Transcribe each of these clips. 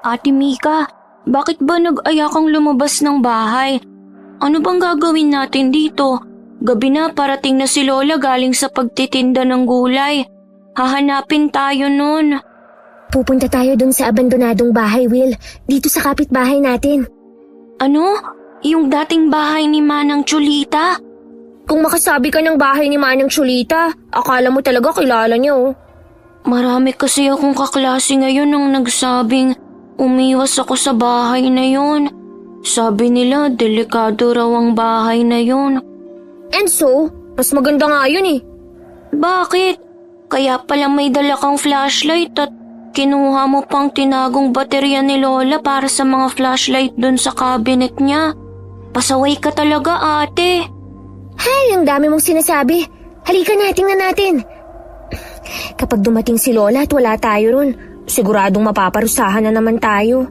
Ate Mika, bakit ba nag-aya kang lumabas ng bahay? Ano bang gagawin natin dito? Gabi na, parating na si Lola galing sa pagtitinda ng gulay. Hahanapin tayo nun. Pupunta tayo dun sa abandonadong bahay, Will. Dito sa kapitbahay natin. Ano? Yung dating bahay ni Manang Chulita? Kung makasabi ka ng bahay ni Manang Chulita, akala mo talaga kilala niya, oh. Marami kasi akong kaklase ngayon nang nagsabing umiwas ako sa bahay na yun. Sabi nila, delikado raw ang bahay na yun. And so, mas maganda nga yun eh. Bakit? Kaya pala may dala kang flashlight at kinuha mo pang tinagong baterya ni Lola para sa mga flashlight dun sa cabinet niya. Pasaway ka talaga, ate. Hay, ang dami mong sinasabi. Halika na, tingnan natin. Kapag dumating si Lola at wala tayo ron, siguradong mapaparusahan na naman tayo.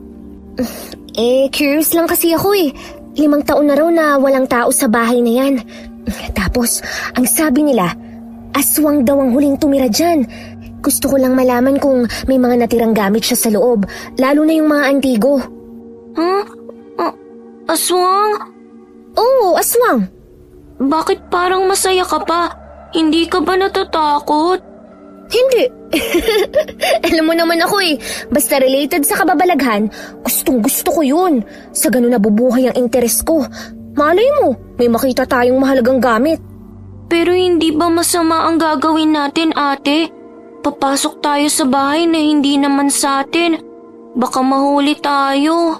Curious lang kasi ako eh. 5 taon na raw na walang tao sa bahay na yan. Tapos, ang sabi nila, aswang daw ang huling tumira dyan. Gusto ko lang malaman kung may mga natirang gamit siya sa loob, lalo na yung mga antigo. Aswang? Oo, aswang. Bakit parang masaya ka pa? Hindi ka ba natatakot? Hindi. Alam mo naman ako eh, basta related sa kababalaghan, gustong gusto ko yun. Sa ganun nabubuhay ang interes ko. Malay mo, may makita tayong mahalagang gamit. Pero hindi ba masama ang gagawin natin, ate? Papasok tayo sa bahay na hindi naman sa atin. Baka mahuli tayo.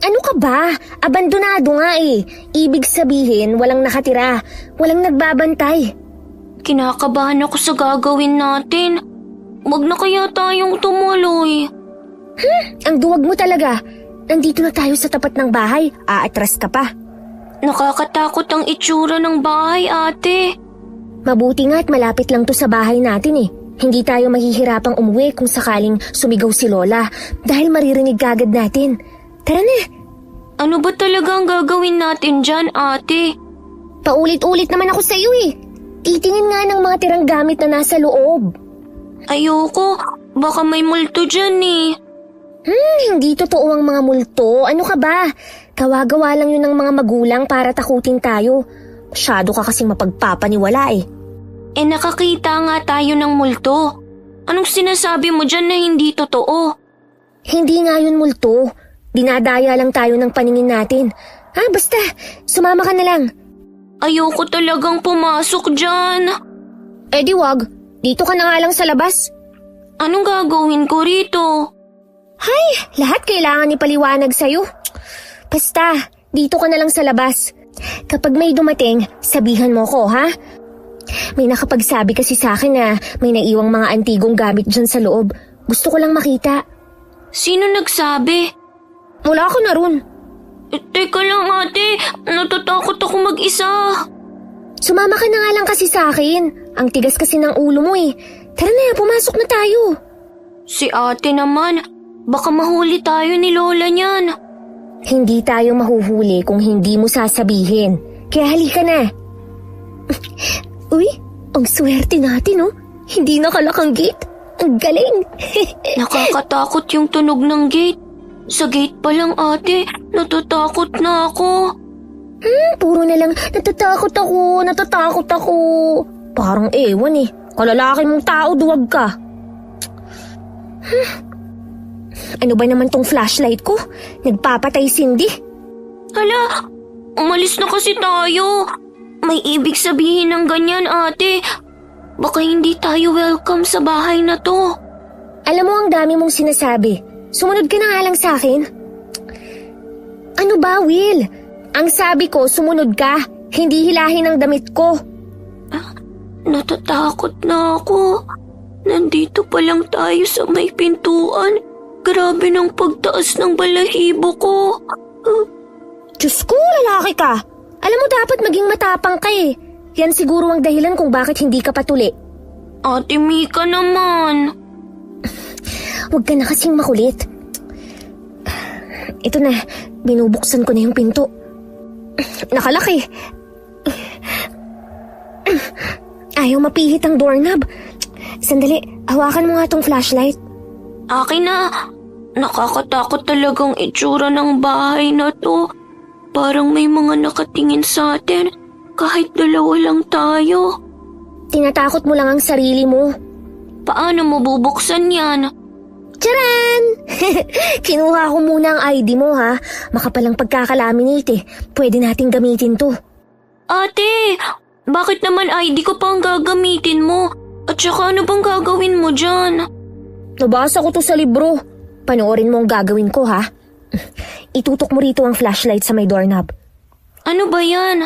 Ano ka ba? Abandonado nga eh. Ibig sabihin, walang nakatira. Walang nagbabantay. Kinakabahan ako sa gagawin natin. Wag na kaya tayong tumuloy. Ang duwag mo talaga. Nandito na tayo sa tapat ng bahay. Aatras ka pa. Nakakatakot ang itsura ng bahay, ate. Mabuti nga at malapit lang to sa bahay natin eh. Hindi tayo mahihirapang umuwi kung sakaling sumigaw si Lola dahil maririnig kagad natin. Tara na. Ano ba talaga ang gagawin natin dyan, ate? Paulit-ulit naman ako sa iyo eh. Titingin nga ng mga tirang gamit na nasa loob. Ayoko, baka may multo dyan eh. Hindi totoo ang mga multo. Ano ka ba? Gawa-gawa lang yun ng mga magulang para takutin tayo. Masyado ka kasing mapagpapaniwala eh. Nakakita nga tayo ng multo. Anong sinasabi mo dyan na hindi totoo? Hindi nga yun multo. Dinadaya lang tayo ng paningin natin. Basta, sumama ka na lang. Ayoko talagang pumasok dyan. Di wag. Dito ka na nga lang sa labas. Anong gagawin ko rito? Hay, lahat kailangan ipaliwanag sa'yo. Basta, dito ka na lang sa labas. Kapag may dumating, sabihan mo ko, ha? May nakapagsabi kasi sa akin na may naiwang mga antigong gamit dyan sa loob. Gusto ko lang makita. Sino nagsabi? Wala ko na ron. Teka lang, ate. Natatakot ako mag-isa. Sumama ka na nga lang kasi sa akin. Ang tigas kasi ng ulo mo eh. Tara na, pumasok na tayo. Si ate naman. Baka mahuli tayo ni Lola niyan. Hindi tayo mahuhuli kung hindi mo sasabihin. Kaya halika na. Uy, ang swerte natin oh. Hindi nakalakang gate. Ang galing. Nakakatakot yung tunog ng gate. Sa gate pa lang, ate. Natatakot na ako. Puro na lang, natatakot ako. Parang ewan eh. Kalalaki mong tao, duwag ka. Ano ba naman tong flashlight ko? Nagpapatay Cindy. Hala, umalis na kasi tayo. May ibig sabihin ng ganyan, ate. Baka hindi tayo welcome sa bahay na to. Alam mo, ang dami mong sinasabi. Sumunod ka na nga lang sa akin. Ano ba, Will? Ang sabi ko, sumunod ka. Hindi hilahin ang damit ko. Natatakot na ako. Nandito pa lang tayo sa may pintuan. Grabe ng pagtaas ng balahibo ko. Diyos ko, lalaki ka. Alam mo, dapat maging matapang ka eh. Yan siguro ang dahilan kung bakit hindi ka patuli. Ate Mika naman. Huwag ka na kasing makulit. Ito na, binubuksan ko na yung pinto. Nakalaki. Ayaw mapihit ang doorknob. Sandali, hawakan mo nga tong flashlight. Akin na. Nakakatakot talagang itsura ng bahay na to. Parang may mga nakatingin sa atin kahit dalawa lang tayo. Tinatakot mo lang ang sarili mo. Paano mo bubuksan yan? Tcharan! Kinuha ko muna ang ID mo ha. Makapalang pagkakalaminate eh. Pwede nating gamitin to. Ate, bakit naman ID ko pa ang gagamitin mo? At saka ano bang gagawin mo dyan? Nabasa ko to sa libro. Panoorin mo ang gagawin ko ha. Itutok mo rito ang flashlight sa may doorknob. Ano ba yan?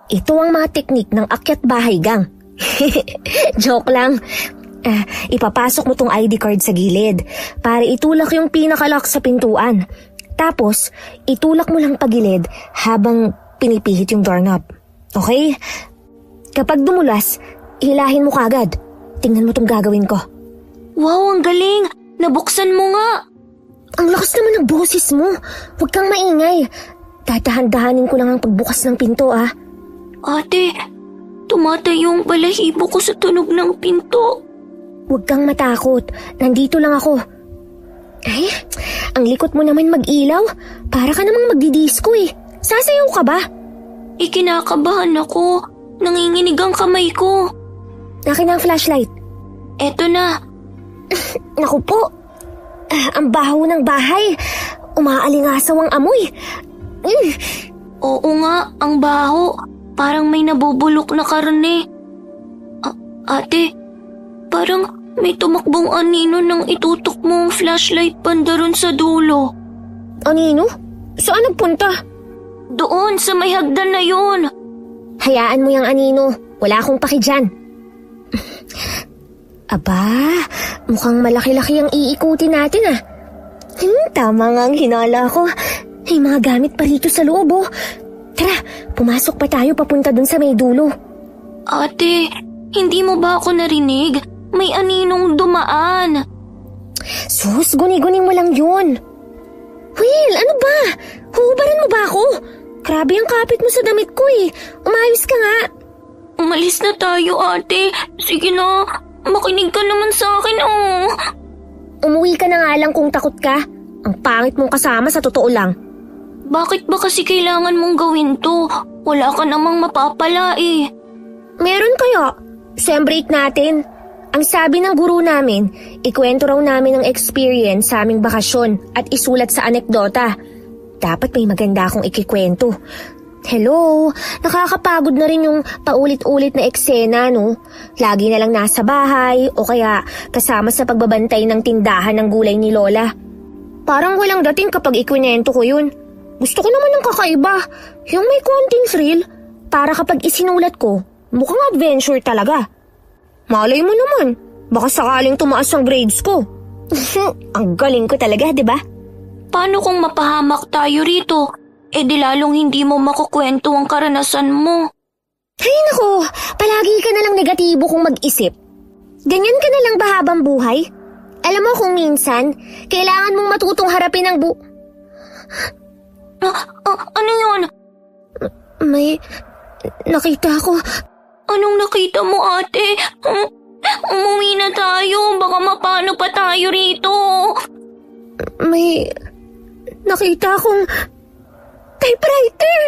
Ito ang mga teknik ng akyat bahay gang. Joke lang. Ipapasok mo tong ID card sa gilid para itulak yung pinakalock sa pintuan. Tapos, itulak mo lang pagilid habang pinipihit yung doorknob. Okay? Kapag dumulas, hilahin mo kagad. Tingnan mo tong gagawin ko. Wow, ang galing! Nabuksan mo nga! Ang lakas naman ng boses mo. Huwag kang maingay. Dadahan-dahanin ko lang ang pagbukas ng pinto ah. Ate, tumatayo yung balahibo ko sa tunog ng pinto. Huwag kang matakot. Nandito lang ako. Ay, ang likot mo naman mag-ilaw. Para ka namang magdidisco eh. Sasayaw ka ba? Ikinakabahan ako. Nanginginig ang kamay ko. Akin ang flashlight. Eto na. Naku po. Ang baho ng bahay. Umaalingasaw ang amoy. Oo nga, ang baho. Parang may nabubulok na karne. Ate, parang may tumakbong anino nang itutok mo ang flashlight banda ron sa dulo. Anino? Saan nagpunta? Doon, sa may hagdan na yun. Hayaan mo yung anino. Wala akong paki dyan. Aba, mukhang malaki-laki ang iikutin natin ah. Tama nga ang hinala ko. May mga gamit pa rito sa loob oh. Tara, pumasok pa tayo papunta dun sa may dulo. Ate, hindi mo ba ako narinig? May aninong dumaan. Sus, guni-guni mo lang yun. Will, ano ba? Huhubaran mo ba ako? Grabe ang kapit mo sa damit ko eh. Umayos ka nga. Umalis na tayo, ate. Sige na, makinig ka naman sa akin, oh. Umuwi ka na nga lang kung takot ka. Ang pangit mong kasama sa totoo lang. Bakit ba kasi kailangan mong gawin to? Wala ka namang mapapala eh. Meron kaya? Sem break natin. Ang sabi ng guru namin, ikwento raw namin ang experience sa aming bakasyon at isulat sa anekdota. Dapat may maganda akong ikikwento. Hello, nakakapagod na rin yung paulit-ulit na eksena, no? Lagi na lang nasa bahay o kaya kasama sa pagbabantay ng tindahan ng gulay ni Lola. Parang walang dating kapag ikwento ko yun. Gusto ko naman ng kakaiba, yung may konting thrill, para kapag isinulat ko, mukhang adventure talaga. Malay mo naman, baka sakaling tumaas ang grades ko. Ang galing ko talaga, di ba? Paano kung mapahamak tayo rito? Eh di lalong hindi mo makukwento ang karanasan mo. Ay nako, palagi ka na lang negatibo kung mag-isip. Ganyan ka na lang ba habang buhay? Alam mo kung minsan, kailangan mong matutong harapin ang ano yun? May nakita ko. Anong nakita mo, ate? Umuwi na tayo, baka mapano pa tayo rito. May nakita akong typewriter.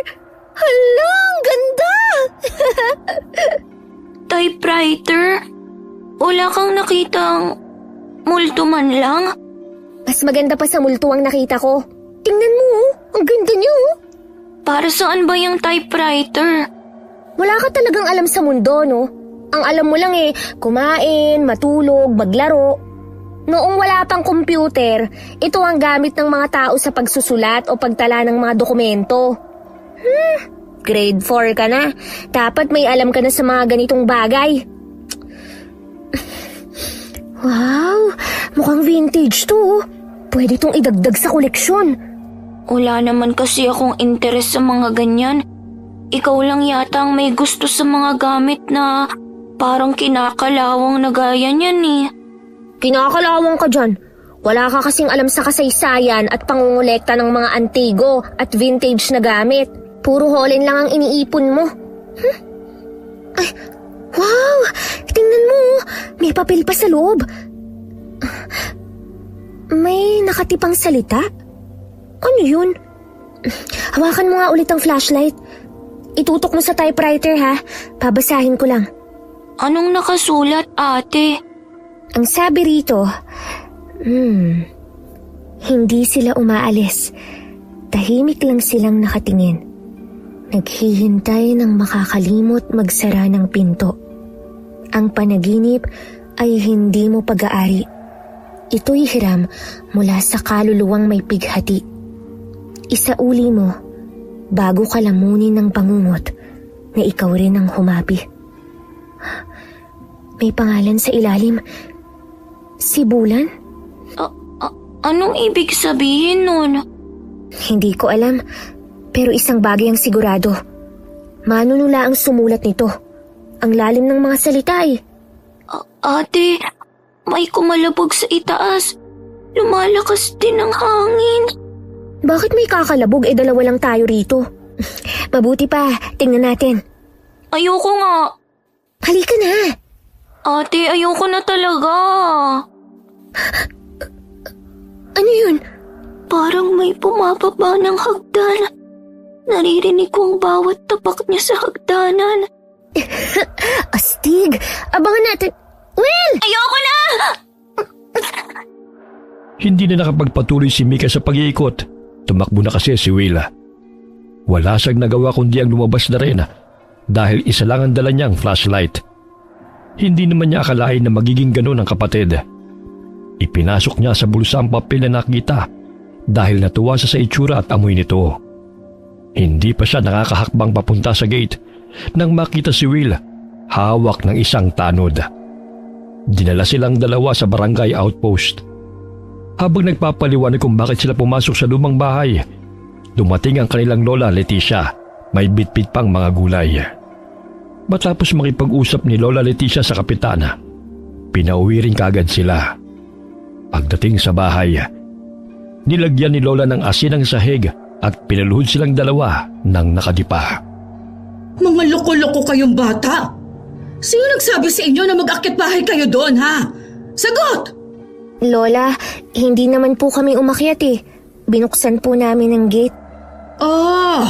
Hala, ang ganda! Typewriter? Wala kang nakitang multo man lang? Mas maganda pa sa multo ang nakita ko. Tingnan mo, ang ganda niyo. Para saan ba yung typewriter? Wala ka talagang alam sa mundo, no? Ang alam mo lang kumain, matulog, maglaro. Noong wala pang computer, ito ang gamit ng mga tao sa pagsusulat o pagtala ng mga dokumento. Grade 4 ka na. Dapat may alam ka na sa mga ganitong bagay. Wow, mukhang vintage to. Pwede tong idagdag sa koleksyon. Wala naman kasi akong interes sa mga ganyan. Ikaw lang yata ang may gusto sa mga gamit na parang kinakalawang na gaya niyan eh. Kinakalawang ka dyan. Wala ka kasing alam sa kasaysayan at pangungulekta ng mga antigo at vintage na gamit. Puro holin lang ang iniipon mo. Ay, wow! Tingnan mo, may papel pa sa loob. May nakatipang salita? Ano yun? Hawakan mo nga ulit ang flashlight. Itutok mo sa typewriter ha. Babasahin ko lang. Anong nakasulat, ate? Ang sabi rito, hindi sila umaalis. Tahimik lang silang nakatingin. Naghihintay ng makakalimot magsara ng pinto. Ang panaginip ay hindi mo pag-aari. Ito'y hiram mula sa kaluluwang may pighati. Isauli mo bago ka lamunin ng pangungot na ikaw rin ang humapi. May pangalan sa ilalim. Si Bulan? Anong ibig sabihin nun? Hindi ko alam, pero isang bagay ang sigurado. Manunula ang sumulat nito. Ang lalim ng mga salita eh. Ate, may kumalabog sa itaas. Lumalakas din ang hangin. Bakit may kakalabog dalawa lang tayo rito? Mabuti pa, tingnan natin. Ayoko nga. Halika na. Ate, ayoko na talaga. Ano yun? Parang may pumapaba ng hagdan. Naririnig ko ang bawat tapak niya sa hagdanan. Astig! Abangan natin. Will! Ayoko na! Hindi na nakapagpatuloy si Mika sa pag-iikot. Tumakbo na kasi si Willa. Wala siyang nagawa kundi ang lumabas na rin dahil isa lang ang dala niyang flashlight. Hindi naman niya akalain na magiging ganun ang kapatid. Ipinasok niya sa bulsa ang papel na nakita dahil natuwa siya sa itsura at amoy nito. Hindi pa siya nakakahakbang papunta sa gate nang makita si Will hawak ng isang tanod. Dinala silang dalawa sa barangay outpost. Habang nagpapaliwanag kung bakit sila pumasok sa lumang bahay, dumating ang kanilang lola Leticia, may bitbit pang mga gulay. Matapos makipag-usap ni Lola Leticia sa kapitana, pinauwi rin kaagad sila. Pagdating sa bahay, nilagyan ni Lola ng asin ang sahig at pinaluhod silang dalawa ng nakadipa. Mga loko-loko kayong bata! Sino nagsabi sa inyo na mag-akyat bahay kayo doon, ha? Sagot! Lola, hindi naman po kami umakyat eh. Binuksan po namin ang gate. Oh,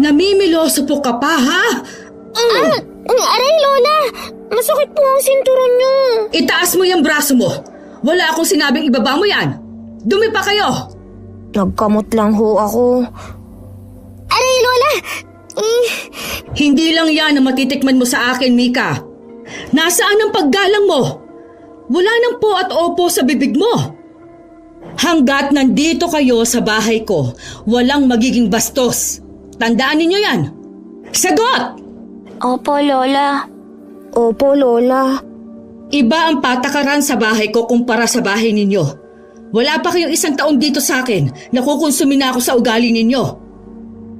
namimiloso po ka pa, ha? Aray, Lola! Masakit po ang sinturon niyo. Itaas mo yung braso mo. Wala akong sinabing ibaba mo yan. Dumi pa kayo. Nagkamot lang ho ako. Aray, Lola! Hindi lang yan ang matitikman mo sa akin, Mika. Nasaan ang paggalang mo? Wala nang po at opo sa bibig mo. Hanggat nandito kayo sa bahay ko, walang magiging bastos. Tandaan ninyo yan. Sagot! Opo, Lola. Opo, Lola. Iba ang patakaran sa bahay ko kumpara sa bahay ninyo. Wala pa kayong 1 taon dito sa akin, nakukonsumin na ako sa ugali ninyo.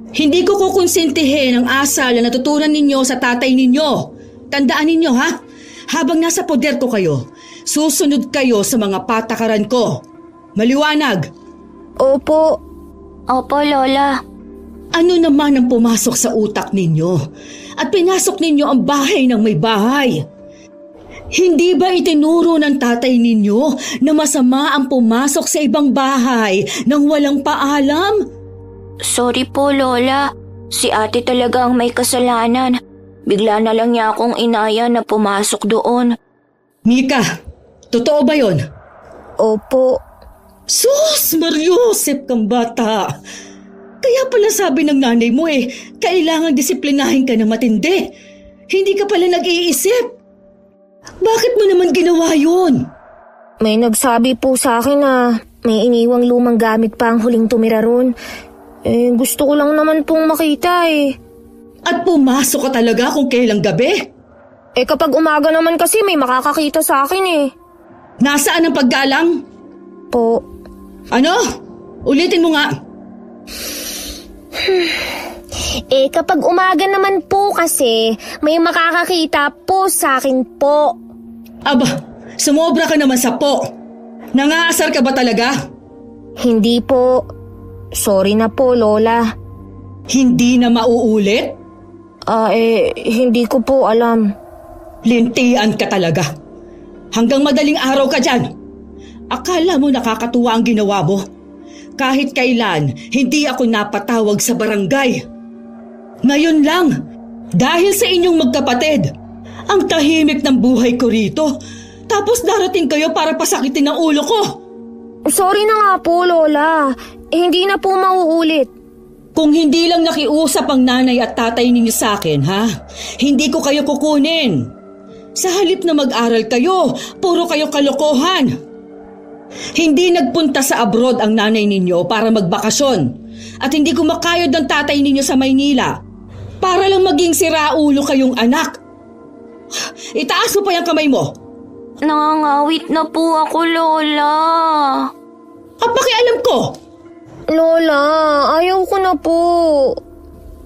Hindi ko kukonsintihin ang asal na natutunan ninyo sa tatay ninyo. Tandaan ninyo, ha? Habang nasa poder ko kayo, susunod kayo sa mga patakaran ko. Maliwanag? Opo. Opo, Lola. Ano naman ang pumasok sa utak ninyo? At pinasok ninyo ang bahay ng may bahay? Hindi ba itinuro ng tatay ninyo na masama ang pumasok sa ibang bahay nang walang paalam? Sorry po, Lola. Si ate talaga ang may kasalanan. Bigla na lang niya akong inaya na pumasok doon. Mika, totoo ba yon? Opo. Sus, Mariusip kang bata. Kaya pala sabi ng nanay mo kailangan disiplinahin ka na matindi. Hindi ka pala nag-iisip. Bakit mo naman ginawa yun? May nagsabi po sa akin na may iniwang lumang gamit pa ang huling tumira ron. Gusto ko lang naman pong makita At pumasok ka talaga kung kailang gabi? Kapag umaga naman kasi may makakakita sa akin Nasaan ang paggalang? Po. Ano? Ulitin mo nga. Kapag umaga naman po kasi, may makakakita po sa akin po. Aba, sumobra ka naman sa po. Nangaasar ka ba talaga? Hindi po. Sorry na po, Lola. Hindi na mauulit? Hindi ko po alam. Lintian ka talaga. Hanggang madaling araw ka dyan. Akala mo nakakatuwa ang ginawa mo? Kahit kailan, hindi ako napatawag sa barangay. Ngayon lang, dahil sa inyong magkapatid, ang tahimik ng buhay ko rito. Tapos darating kayo para pasakitin ang ulo ko. Sorry na nga po, Lola. Hindi na po mauulit. Kung hindi lang nakiusap ang nanay at tatay ninyo sa akin, ha? Hindi ko kayo kukunin. Sa halip na mag-aral kayo, puro kayo kalokohan. Hindi nagpunta sa abroad ang nanay ninyo para magbakasyon. At hindi kumakayod ng tatay ninyo sa Maynila para lang maging siraulo kayong anak. Itaas mo pa yung kamay mo. Nangangawit na po ako, Lola. Pakialam ko. Lola, ayaw ko na po.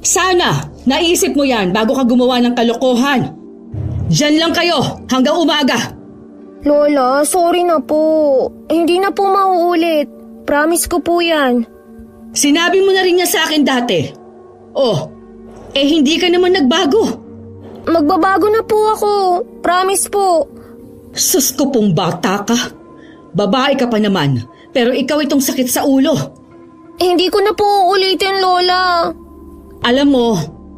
Sana, naisip mo yan bago ka gumawa ng kalokohan. Diyan lang kayo hanggang umaga. Lola, sorry na po. Hindi na po mauulit. Promise ko po yan. Sinabi mo na rin niya sa akin dati. Oh, hindi ka naman nagbago. Magbabago na po ako. Promise po. Sus ko pong bata ka. Babae ka pa naman, pero ikaw itong sakit sa ulo. Hindi ko na po uulitin, Lola. Alam mo,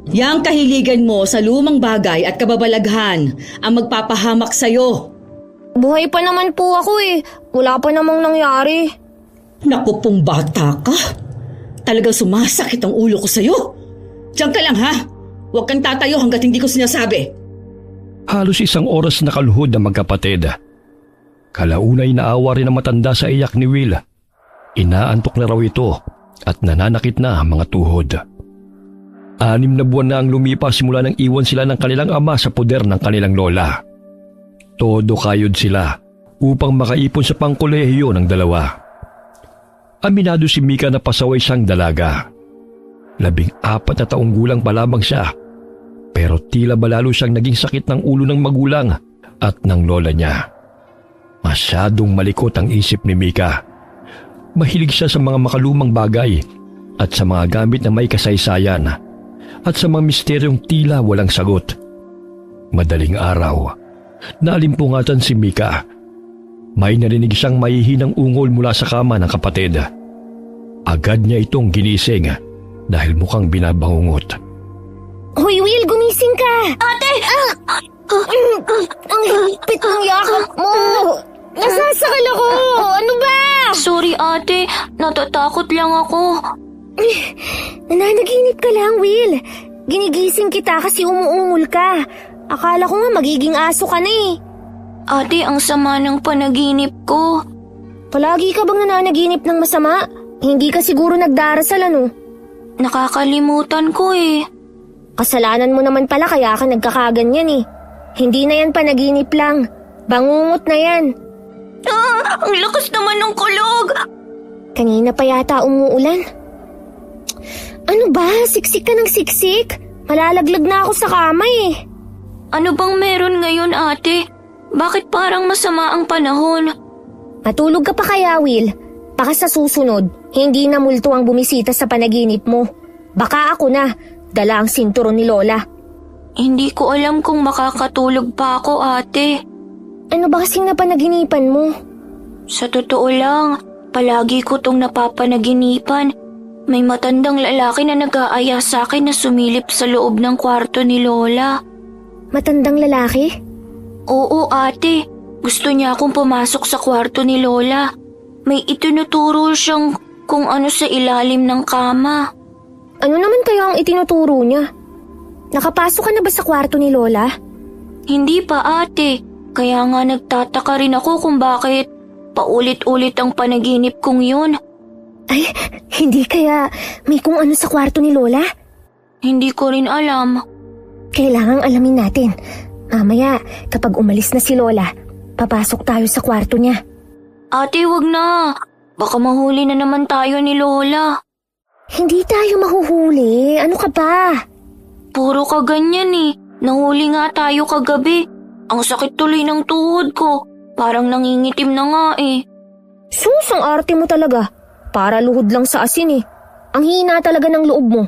yang kahiligan mo sa lumang bagay at kababalaghan ang magpapahamak sa'yo. Buhay pa naman po ako eh. Wala pa namang nangyari. Naku pong bata ka. Talagang sumasakit ang ulo ko sa'yo. Diyan ka lang ha. Huwag kang tatayo hanggat hindi ko sinasabi. Halos 1 oras na kaluhod ang magkapatid. Kalaunay naawa rin ang matanda sa iyak ni Will. Inaantok na raw ito at nananakit na ang mga tuhod. 6 na buwan na ang lumipas simula nang iwan sila ng kanilang ama sa poder ng kanilang lola. Todo kayod sila upang makaipon sa pangkolehiyo ng dalawa. Aminado si Mika na pasaway siyang dalaga. 14 na taong gulang pa lamang siya. Pero tila ba lalo siyang naging sakit ng ulo ng magulang at ng lola niya. Masyadong malikot ang isip ni Mika. Mahilig siya sa mga makalumang bagay at sa mga gamit na may kasaysayan at sa mga misteryong tila walang sagot. Madaling araw, naalimpungatan si Mika. May narinig siyang mahihinang ungol mula sa kama ng kapatid. Agad niya itong ginising dahil mukhang binabangungot. Hoy, Will, gumising ka! Ate! Ang higpit ng yakap mo! Nasasakal ako! Ano ba? Sorry, ate. Natatakot lang ako. Nananaginip ka lang, Will. Ginigising kita kasi umuungol ka. Akala ko nga magiging aso ka na eh. Ate, ang sama ng panaginip ko. Palagi ka bang nananaginip ng masama? Hindi ka siguro nagdarasal ano? Nakakalimutan ko eh. Kasalanan mo naman pala kaya ka nagkakaganyan eh. Hindi na yan panaginip lang. Bangungot na yan. Ang lakas naman ng kulog! Kanina pa yata umuulan. Ano ba? Siksik ka ng siksik? Malalaglag na ako sa kama eh. Ano bang meron ngayon, ate? Bakit parang masama ang panahon? Matulog ka pa kaya, Will? Baka sa susunod, hindi na multo ang bumisita sa panaginip mo. Baka ako na, dala ang sinturon ni Lola. Hindi ko alam kung makakatulog pa ako, ate. Ano ba kasing napanaginipan mo? Sa totoo lang, palagi ko tong napapanaginipan. May matandang lalaki na nag-aaya sa akin na sumilip sa loob ng kwarto ni Lola. Matandang lalaki? Oo, ate. Gusto niya akong pumasok sa kwarto ni Lola. May itinuturo siyang kung ano sa ilalim ng kama. Ano naman kaya ang itinuturo niya? Nakapasok ka na ba sa kwarto ni Lola? Hindi pa, ate. Kaya nga nagtataka rin ako kung bakit paulit-ulit ang panaginip kong yun. Ay, hindi kaya may kung ano sa kwarto ni Lola? Hindi ko rin alam. Kailangang alamin natin. Mamaya, kapag umalis na si Lola, papasok tayo sa kwarto niya. Ate, wag na. Baka mahuli na naman tayo ni Lola. Hindi tayo mahuhuli. Ano ka ba? Puro ka ganyan eh. Nahuli nga tayo kagabi. Ang sakit tuloy ng tuhod ko. Parang nangingitim na nga eh. Sus, ang arte mo talaga. Para luhod lang sa asin eh. Ang hina talaga ng loob mo.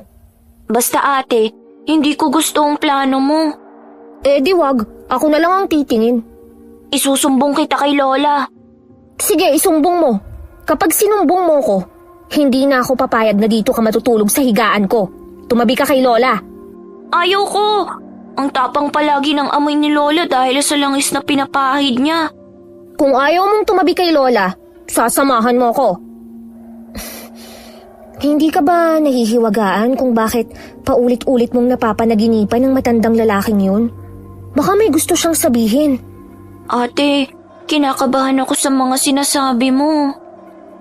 Basta ate, hindi ko gusto ang plano mo. Eh di wag, ako na lang ang titingin. Isusumbong kita kay Lola. Sige, isumbong mo. Kapag sinumbong mo ko, hindi na ako papayag na dito ka matutulog sa higaan ko. Tumabi ka kay Lola. Ayaw ko! Ang tapang palagi ng amoy ni Lola dahil sa langis na pinapahid niya. Kung ayaw mong tumabi kay Lola, sasamahan mo ko. Hindi ka ba nahihiwagaan kung bakit paulit-ulit mong napapanaginipan ng matandang lalaking yun? Baka may gusto siyang sabihin. Ate, kinakabahan ako sa mga sinasabi mo.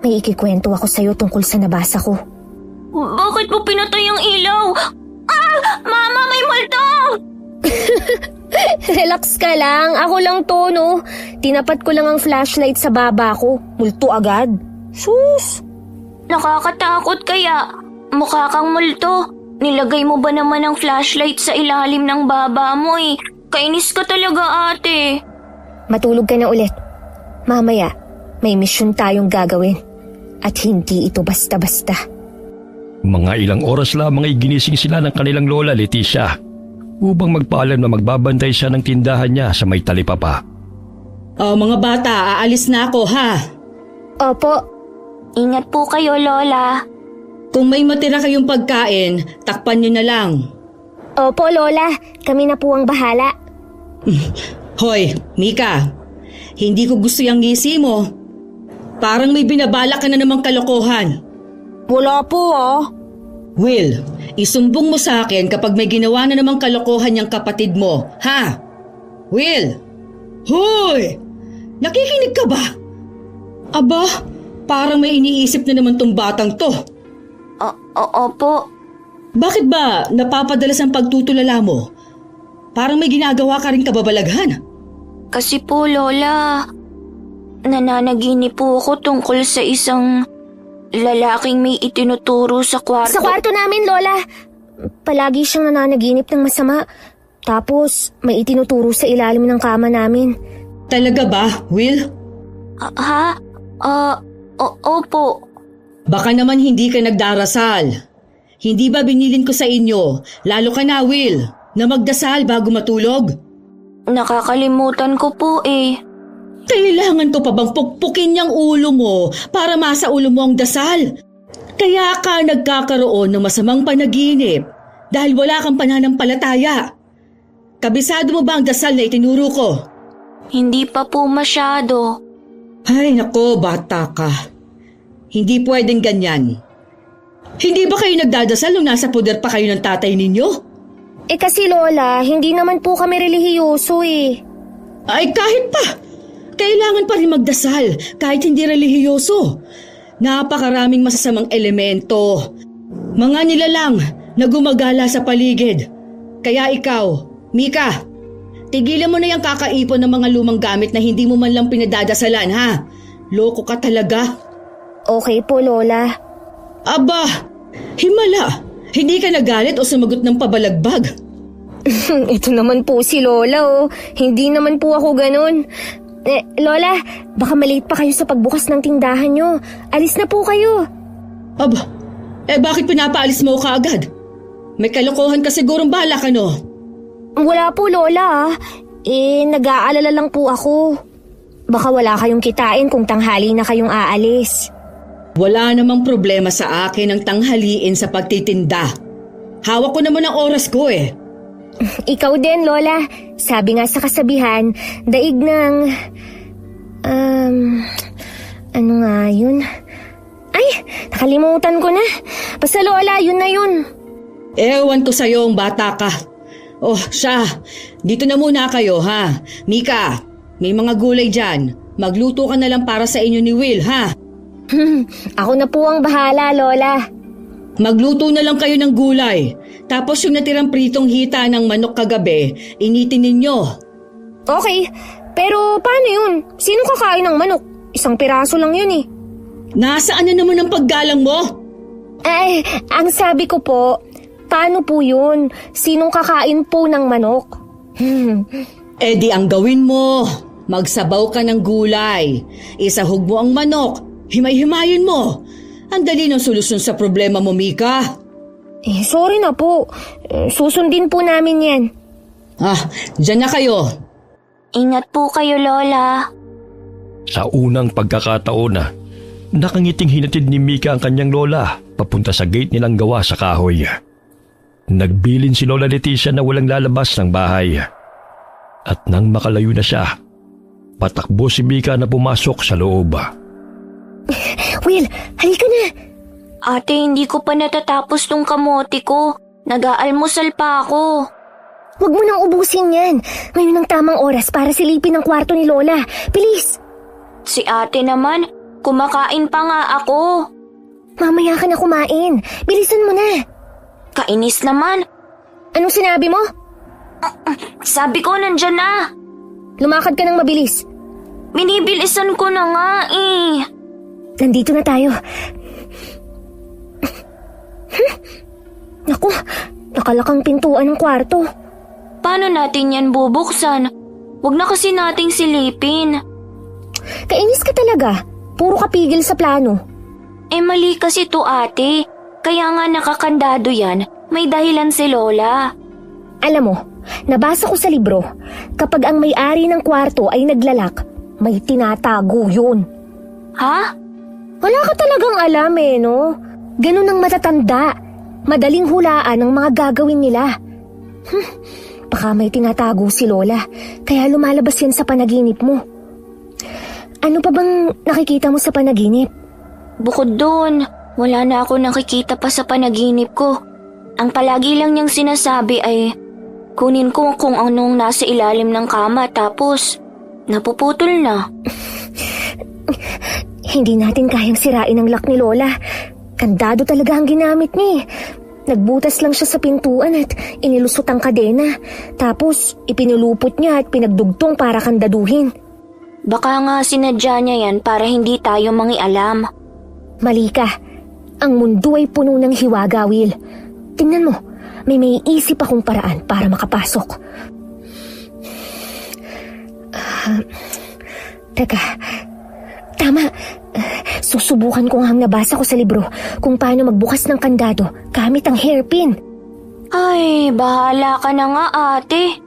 May ikikwento ako sa'yo tungkol sa nabasa ko. Bakit mo pinatay ang ilaw? Ah! Mama, may multo! Relax ka lang, ako lang to, no? Tinapat ko lang ang flashlight sa baba ko. Multo agad. Sus! Nakakatakot kaya. Mukha kang multo. Nilagay mo ba naman ang flashlight sa ilalim ng baba mo eh? Kainis ka talaga, ate. Matulog ka na ulit. Mamaya, may misyon tayong gagawin. At hindi ito basta-basta. Mga ilang oras lamang ay ginising sila ng kanilang lola, Leticia, upang magpaalam na magbabantay siya ng tindahan niya sa may talipapa. Mga bata, aalis na ako ha. Opo. Ingat po kayo, Lola. Kung may matira kayong pagkain, takpan nyo na lang. Opo, Lola. Kami na po ang bahala. Hoy, Mika, hindi ko gusto yung ngisi mo. Parang may binabala ka na namang kalokohan. Wala po, Will, isumbong mo sa akin kapag may ginawa na namang kalokohan yung kapatid mo, ha? Will! Hoy! Nakikinig ka ba? Aba, parang may iniisip na naman tong batang to. Opo. Bakit ba napapadalas ang pagtutulala mo? Parang may ginagawa ka rin kababalaghan. Kasi po, Lola, nananaginip po ako tungkol sa isang lalaking may itinuturo sa kwarto. Sa kwarto namin, Lola. Palagi siyang nananaginip ng masama. Tapos, may itinuturo sa ilalim ng kama namin. Talaga ba, Will? Opo. Baka naman hindi ka nagdarasal. Hindi ba binilin ko sa inyo, lalo ka na, Will, na magdasal bago matulog? Nakakalimutan ko po eh. Kailangan ko pa bang pukpukin niyang ulo mo para masa ulo mo ang dasal? Kaya ka nagkakaroon ng masamang panaginip dahil wala kang pananampalataya. Kabisado mo ba ang dasal na itinuro ko? Hindi pa po masyado. Ay nako, bata ka. Hindi pwedeng ganyan. Hindi ba kayo nagdadasal nung nasa poder pa kayo ng tatay ninyo? Kasi Lola, hindi naman po kami relihiyoso eh. Ay kahit pa. Kailangan pa rin magdasal kahit hindi relihiyoso. Napakaraming masasamang elemento. Mga nilalang na gumagala sa paligid. Kaya ikaw, Mika, tigilan mo na yung kakaipon ng mga lumang gamit na hindi mo man lang pinadadasalan, ha? Loko ka talaga. Okay po, Lola. Aba, himala. Hindi ka nagalit o sumagot ng pabalagbag? Ito naman po si Lola, oh. Hindi naman po ako ganun. Lola, baka malate pa kayo sa pagbukas ng tindahan nyo. Alis na po kayo. Aba, bakit pinapaalis mo ka agad? May kalokohan ka sigurong balak, ano? Wala po, Lola. Nag-aalala lang po ako. Baka wala kayong kitain kung tanghali na kayong aalis. Wala namang problema sa akin ang tanghaliin sa pagtitinda. Hawak ko naman ang oras ko eh. Ikaw din, Lola. Sabi nga sa kasabihan, daig ng... ano nga yun? Ay, nakalimutan ko na. Basta Lola, yun na yun. Ewan ko sa'yo ang bata ka. Oh, siya. Dito na muna kayo, ha? Mika, may mga gulay dyan. Magluto ka na lang para sa inyo ni Will, ha? Ako na po ang bahala, Lola. Magluto na lang kayo ng gulay. Tapos yung natirang pritong hita ng manok kagabi, initin ninyo. Okay, pero paano yun? Sino kakain ng manok? Isang piraso lang yun eh. Nasaan na naman ang paggalang mo? Ay, ang sabi ko po, paano po yun? Sinong kakain po ng manok? Di ang gawin mo. Magsabaw ka ng gulay. Isahog mo ang manok. Himay-himayin mo. Ang dali ng solusyon sa problema mo, Mika. Sorry na po. Susundin po namin yan. Dyan na kayo. Ingat po kayo, Lola. Sa unang pagkakataon na, nakangiting hinatid ni Mika ang kanyang lola papunta sa gate nilang gawa sa kahoy. Nagbilin si Lola Leticia na walang lalabas ng bahay. At nang makalayo na siya, patakbo si Mika na pumasok sa loob. Will, halika na. Ate, hindi ko pa natatapos tong kamote ko. Nag-aalmusal pa ako. Huwag mo nang ubusin yan. Ngayon ang tamang oras para silipin ang kwarto ni Lola. Bilis! Si ate naman, kumakain pa nga ako. Mamaya ka na kumain. Bilisan mo na. Kainis naman. Anong sinabi mo? Sabi ko nandyan na. Lumakad ka ng mabilis. Binibilisan ko na nga eh. Nandito na tayo. Naku, nakalakang pintuan ng kwarto. Paano natin yan bubuksan? Huwag na kasi nating silipin. Kainis ka talaga. Puro kapigil sa plano. Eh mali kasi to ate. Kaya nga nakakandado yan. May dahilan si Lola. Alam mo, nabasa ko sa libro, kapag ang may-ari ng kwarto ay naglalak, may tinatago yun. Ha? Wala ka talagang alam no? Ganun ang matatanda. Madaling hulaan ang mga gagawin nila. Baka may tinatago si Lola, kaya lumalabas yan sa panaginip mo. Ano pa bang nakikita mo sa panaginip? Bukod doon, wala na ako nakikita pa sa panaginip ko. Ang palagi lang niyang sinasabi ay kunin ko kung anong nasa ilalim ng kama tapos napuputol na. Hindi natin kayang sirain ang lock ni Lola. Kandado talaga ang ginamit niya. Nagbutas lang siya sa pintuan at inilusot ang kadena. Tapos ipinulupot niya at pinagdugtong para kandaduhin. Baka nga sinadya niya yan para hindi tayo mangialam. Mali ka. Ang mundo ay puno ng hiwaga, Will. Tingnan mo, may isip akong paraan para makapasok. Teka, tama. Susubukan ko nga ang nabasa ko sa libro kung paano magbukas ng kandado gamit ang hairpin. Ay, bahala ka na nga ate.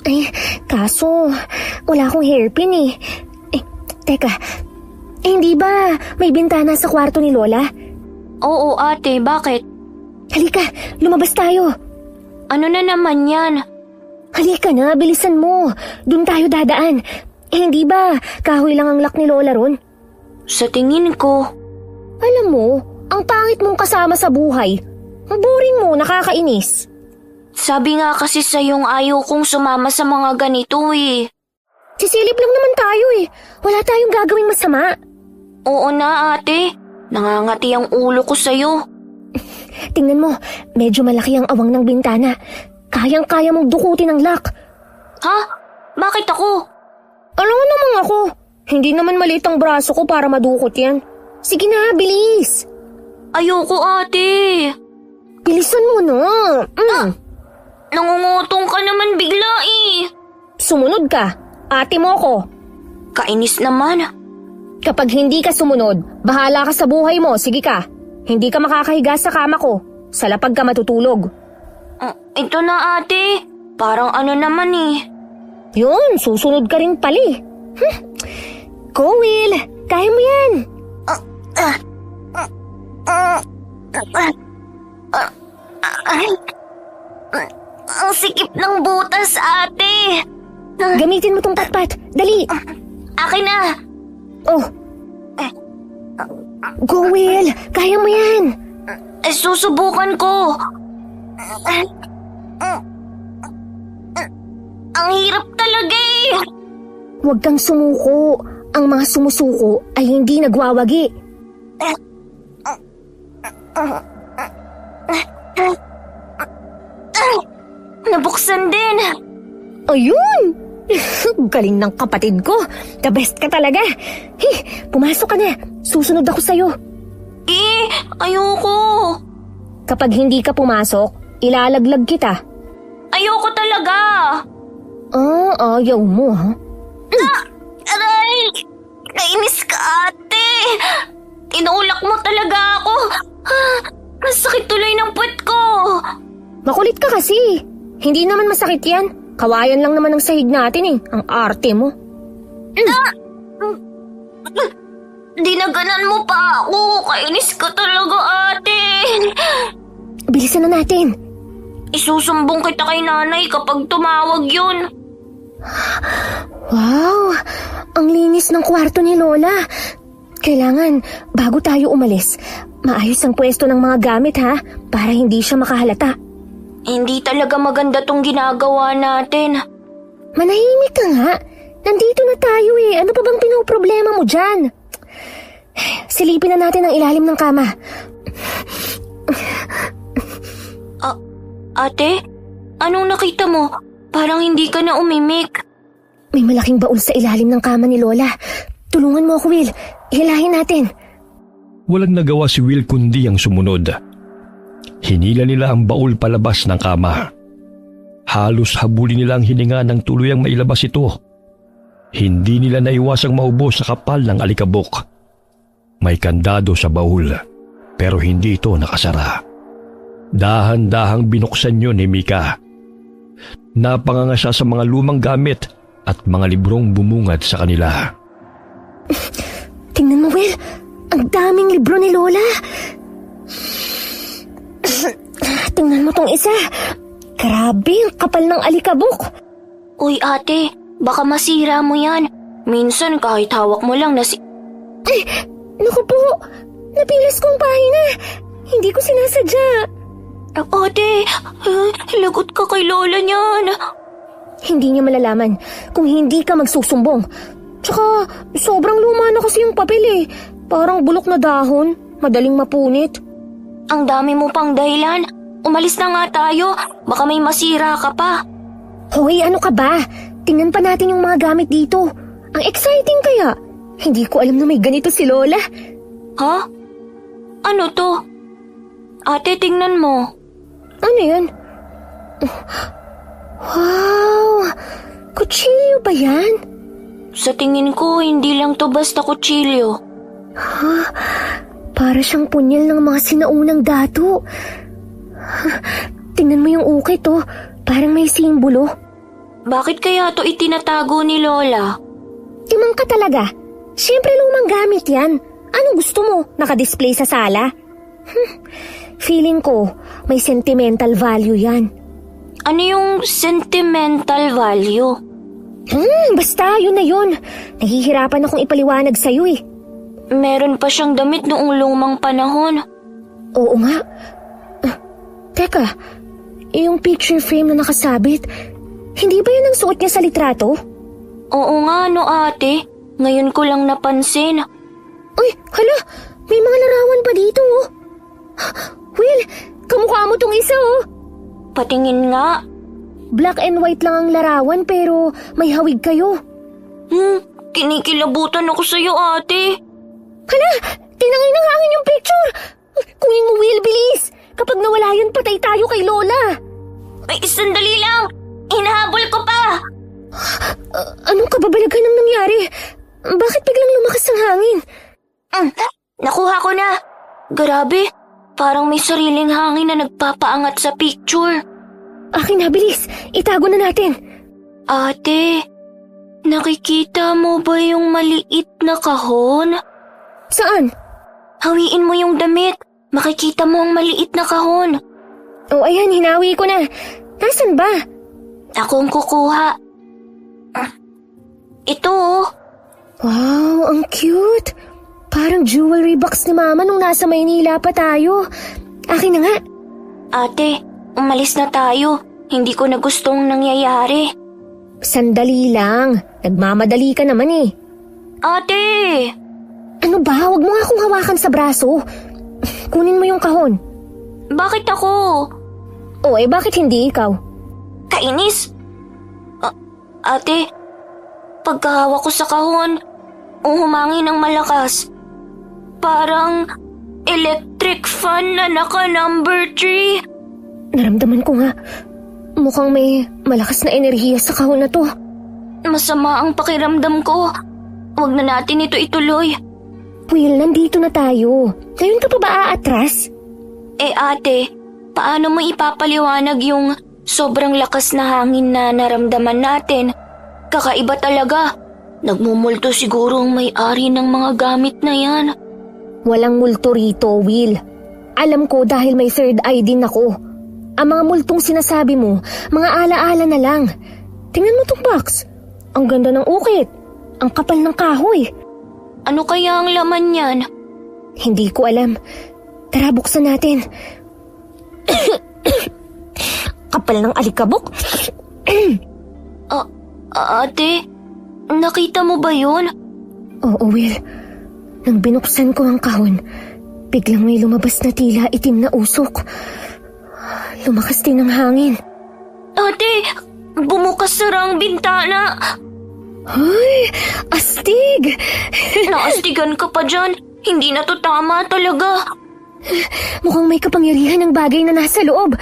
Ay, kaso wala akong hairpin eh. Teka, hindi ba may bintana sa kwarto ni Lola? Oo ate, bakit? Halika, lumabas tayo. Ano na naman yan? Halika na, bilisan mo. Doon tayo dadaan. Hindi ba kahoy lang ang lock ni Lola ron? Sa tingin ko. Alam mo, ang pangit mong kasama sa buhay. Ang boring mo, nakakainis. Sabi nga kasi sa'yong ayaw kong sumama sa mga ganito eh. Sisilip lang naman tayo eh. Wala tayong gagawing masama. Oo na ate, nangangati ang ulo ko sa'yo. Tingnan mo, medyo malaki ang awang ng bintana. Kayang-kaya mong dukutin ang lock. Ha? Bakit ako? Alam mo naman ako. Hindi naman maliit ang braso ko para madukot yan. Sige na, bilis. Ayoko ate. Bilisan mo na. Nangungutong ka naman bigla eh. Sumunod ka. Ate mo ko. Kainis naman. Kapag hindi ka sumunod, bahala ka sa buhay mo. Sige ka. Hindi ka makakahiga sa kama ko. Sa lapag ka matutulog. Ito na ate. Parang ano naman eh. Yun, susunod ka rin pali. Go, Will. Kaya mo yan. Ang sikip ng butas ate. Gamitin mo tong patpat. Dali. Akin na. Oh. Go, Will. Kaya mo yan. Susubukan ko. Ang hirap talaga eh. Huwag kang sumuko. Ang mga sumusuko ay hindi nagwawagi. Nabuksan din. Ayun! Galing ng kapatid ko. The best ka talaga. Pumasok ka na. Susunod ako sa'yo. Ayoko. Kapag hindi ka pumasok, ilalaglag kita. Ayoko talaga. Ayaw mo ha? Aray! Kainis ka ate. Tinulak mo talaga ako. Ang sakit tuloy ng puwet ko. Makulit ka kasi. Hindi naman masakit yan. Kawayan lang naman ang sahig natin eh. Ang arte mo. Dinaganan mo pa ako. Kainis ka talaga, ate. Bilisan na natin. Isusumbong kita kay nanay kapag tumawag yun. Wow, ang linis ng kwarto ni Lola. Kailangan, bago tayo umalis, maayos ang pwesto ng mga gamit ha, para hindi siya makahalata. Hindi talaga maganda tong ginagawa natin. Manahimik ka nga. Nandito na tayo eh. Ano pa bang pinoproblema mo dyan? Silipin na natin ang ilalim ng kama. Ate, anong nakita mo? Parang hindi ka na umimik. May malaking baul sa ilalim ng kama ni Lola. Tulungan mo ako, Will. Hilahin natin. Walang nagawa si Will kundi ang sumunod. Hinila nila ang baul palabas ng kama. Halos habulin nila ang hininga ng tuluyang mailabas ito. Hindi nila naiwasang maubos sa kapal ng alikabok. May kandado sa baul, pero hindi ito nakasara. Dahan-dahang binuksan yun ni Mika. Napanganga siya sa mga lumang gamit at mga librong bumungad sa kanila. Tingnan mo, Will. Ang daming libro ni Lola. Tingnan mo tong isa. Grabe, ang kapal ng alikabok. Uy ate, baka masira mo yan. Minsan kahit hawak mo lang Ay, naku po. Napilas kong pahina. Hindi ko sinasadya. Ate, lagot ka kay Lola niyan. Hindi niya malalaman kung hindi ka magsusumbong. Tsaka, sobrang luma na kasi yung papel eh. Parang bulok na dahon. Madaling mapunit. Ang dami mo pang dahilan. Umalis na nga tayo. Baka may masira ka pa. Hoy, ano ka ba? Tingnan pa natin yung mga gamit dito. Ang exciting kaya. Hindi ko alam na may ganito si Lola. Ha? Ano to? Ate, tingnan mo. Ano yan? Wow! Kutsilyo ba yan? Sa tingin ko, hindi lang to basta kutsilyo. Para siyang punyal ng mga sinaunang dato. Tingnan mo yung ukit oh. Parang may simbolo. Bakit kaya to itinatago ni Lola? Timang ka talaga. Siyempre lumang gamit yan. Anong gusto mo? Nakadisplay sa sala? Feeling ko, may sentimental value yan. Ano yung sentimental value? Basta, yun na yun. Nahihirapan akong ipaliwanag sa'yo eh. Meron pa siyang damit noong lumang panahon. Oo nga. Teka, yung picture frame na nakasabit, hindi ba yan ang suot niya sa litrato? Oo nga, no ate. Ngayon ko lang napansin. Uy, hala, may mga larawan pa dito oh. Will, kamukha mo tong isa oh. Patingin nga. Black and white lang ang larawan pero may hawig kayo. Kinikilabutan ako sa'yo ate. Hala, tinangay ng hangin yung picture. Kunin mo Will, bilis. Kapag nawala yun, patay tayo kay Lola. Ay, sandali lang. Hinahabol ko pa. Anong kababalaghan ang nangyari? Bakit biglang lumakas ang hangin? Nakuha ko na. Grabe, parang may sariling hangin na nagpapaangat sa picture. Akin na, bilis. Itago na natin. Ate, nakikita mo ba yung maliit na kahon? Saan? Hawiin mo yung damit. Makikita mo ang maliit na kahon. Oh, ayan, hinawi ko na. Nasaan ba? Ako ang kukuha. Ito oh. Wow, ang cute. Parang jewelry box ni Mama nung nasa Maynila pa tayo. Akin na nga. Ate, umalis na tayo. Hindi ko na gustong nangyayari. Sandali lang. Nagmamadali ka naman eh. Ate! Ano ba? Huwag mo nga akong hawakan sa braso. Kunin mo yung kahon. Bakit ako? O bakit hindi ikaw? Kainis! Ate, pagkahawak ko sa kahon, humangin ng malakas. Parang electric fan na naka number 3. Naramdaman ko nga. Mukhang may malakas na enerhiya sa kahon na to. Masama ang pakiramdam ko. Huwag na natin ito ituloy. Will, nandito na tayo. Ngayon ka pa ba aatras? Ate, paano mo ipapaliwanag yung sobrang lakas na hangin na naramdaman natin? Kakaiba talaga. Nagmumulto siguro ang may-ari ng mga gamit na yan. Walang multo rito, Will. Alam ko dahil may third eye din ako. Ang mga multong sinasabi mo, mga alaala na lang. Tingnan mo tong box. Ang ganda ng ukit. Ang kapal ng kahoy. Ano kaya ang laman niyan? Hindi ko alam. Tara, buksan natin. Kapal ng alikabok. Ate, nakita mo ba yun? Oo, Will. Nang binuksan ko ang kahon, biglang may lumabas na tila itim na usok. Lumakas din ang hangin. Ate, bumukas sara ang bintana. Ay, astig! Naastigan ka pa dyan. Hindi na to tama talaga. Mukhang may kapangyarihan ng bagay na nasa loob.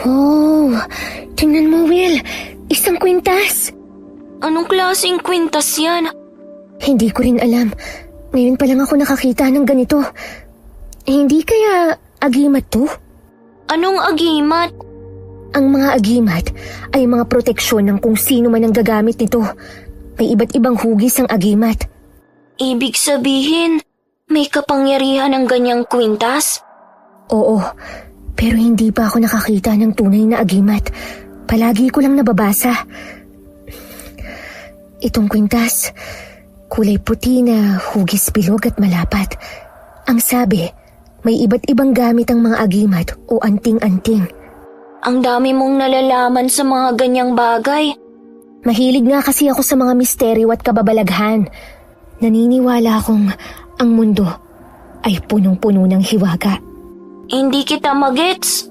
Oh, tingnan mo, Will. Isang kwintas. Anong klaseng kwintas yan? Hindi ko rin alam. Ngayon pa lang ako nakakita ng ganito. Hindi kaya agimat to? Anong agimat? Ang mga agimat ay mga proteksyon ng kung sino man ang gagamit nito. May iba't ibang hugis ang agimat. Ibig sabihin, may kapangyarihan ang ganyang kwintas? Oo, pero hindi pa ako nakakita ng tunay na agimat. Palagi ko lang nababasa. Itong kwintas, kulay puti na hugis bilog at malapat. Ang sabi, may iba't ibang gamit ang mga agimat o anting-anting. Ang dami mong nalalaman sa mga ganyang bagay. Mahilig nga kasi ako sa mga misteryo at kababalaghan. Naniniwala akong ang mundo ay punong-puno ng hiwaga. Hindi kita magets.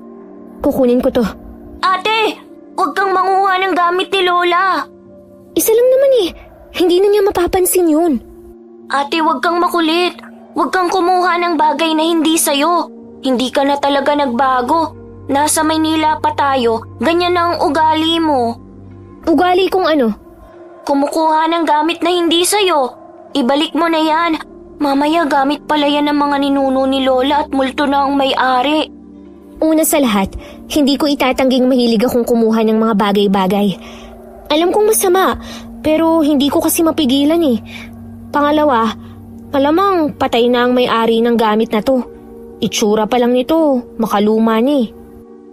Kukunin ko to. Ate, huwag kang manguha ng gamit ni Lola. Isa lang naman eh. Hindi na niya mapapansin yun. Ate, huwag kang makulit. Huwag kang kumuha ng bagay na hindi sayo. Hindi ka na talaga nagbago. Nasa Maynila pa tayo. Ganyan na ang ugali mo. Ugali kong ano? Kumukuha ng gamit na hindi sayo. Ibalik mo na yan. Mamaya gamit pala yan ng mga ninuno ni Lola at multo na ang may-ari. Una sa lahat, hindi ko itatangging mahilig akong kumuha ng mga bagay-bagay. Alam kong masama, pero hindi ko kasi mapigilan eh. Pangalawa, malamang patay na ang may-ari ng gamit na to. Itsura pa lang nito, makaluma ni.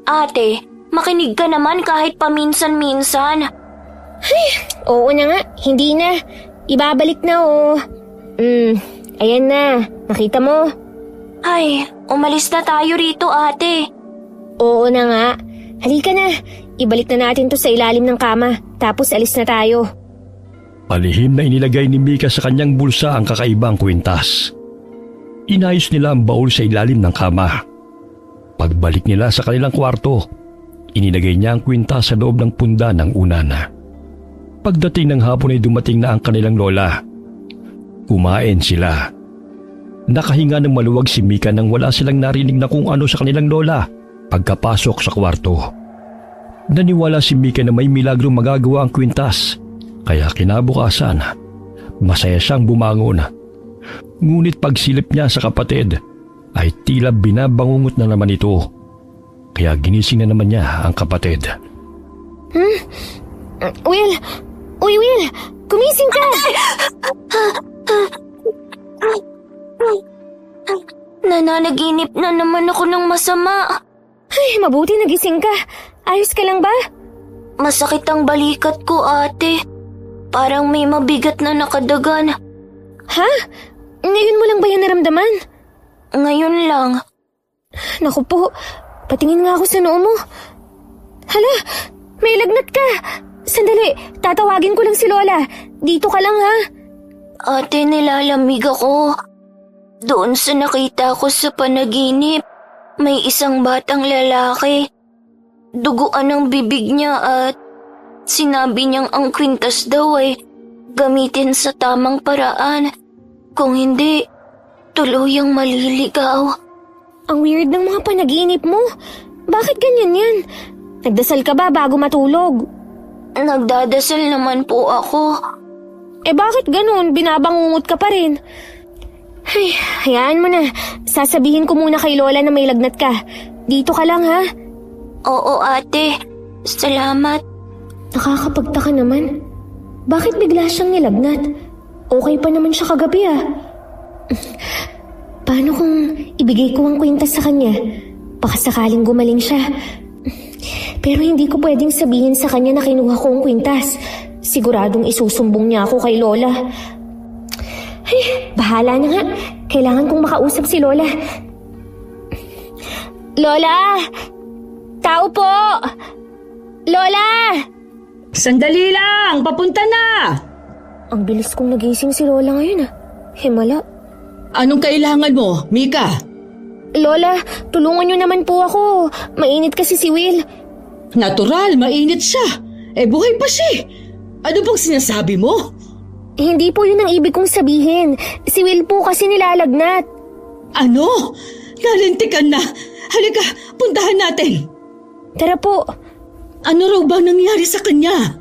Ate, makinig ka naman kahit paminsan-minsan. Oo na nga, hindi na. Ibabalik na oh. Ayan na, nakita mo? Ay, umalis na tayo rito, ate. Oo na nga. Halika na, ibalik na natin to sa ilalim ng kama, tapos alis na tayo. Palihim na inilagay ni Mika sa kanyang bulsa ang kakaibang kwintas. Inayos nila ang baul sa ilalim ng kama. Pagbalik nila sa kanilang kwarto, inilagay niya ang kwintas sa loob ng punda ng unan. Pagdating ng hapon ay dumating na ang kanilang lola. Kumain sila. Nakahinga ng maluwag si Mika nang wala silang narinig na kung ano sa kanilang lola pagkapasok sa kwarto. Naniwala si Mika na may milagro magagawa ang kwintas, kaya kinabukasan, masaya siyang bumangon. Ngunit pagsilip niya sa kapatid, ay tila binabangungot na naman ito. Kaya ginising na naman niya ang kapatid. Will! Uy, Will! Gumising ka! Nananaginip na naman ako ng masama. Ay, mabuti nagising ka. Ayos ka lang ba? Masakit ang balikat ko, ate. Parang may mabigat na nakadagan. Ha? Ngayon mo lang ba yan naramdaman? Ngayon lang. Naku po, patingin nga ako sa noo mo. Hala, may lagnat ka. Sandali, tatawagin ko lang si Lola. Dito ka lang ha. Ate, nilalamig ako. Doon sa nakita ko sa panaginip, may isang batang lalaki. Duguan ang bibig niya at sinabi niyang ang kwintas daw ay gamitin sa tamang paraan. Kung hindi, tuluyang maliligaw. Ang weird ng mga panaginip mo. Bakit ganyan yan? Nagdasal ka ba bago matulog? Nagdadasal naman po ako. Bakit ganun? Binabangungot ka pa rin. Ay, hayaan mo na. Sasabihin ko muna kay Lola na may lagnat ka. Dito ka lang ha. Oo, ate. Salamat. Nakakapagtaka naman. Bakit bigla siyang nilagnat? Okay pa naman siya kagabi ah. Paano kung ibigay ko ang kwintas sa kanya? Baka sakaling gumaling siya. Pero hindi ko pwedeng sabihin sa kanya na kinuha ko ang kwintas. Siguradong isusumbong niya ako kay Lola. Ay, bahala na nga. Kailangan kong makausap si Lola. Lola! Tao po! Lola! Sandali lang! Papunta na! Ang bilis kong nagising si Lola ngayon ah. Himala. Anong kailangan mo, Mika? Lola, tulungan niyo naman po ako. Mainit kasi si Will. Natural, mainit siya. Buhay pa siya. Ano bang sinasabi mo? Hindi po yun ang ibig kong sabihin. Si Will po kasi nilalagnat. Ano? Nalintikan na. Halika, puntahan natin. Tara po. Ano raw ba nangyari sa kanya?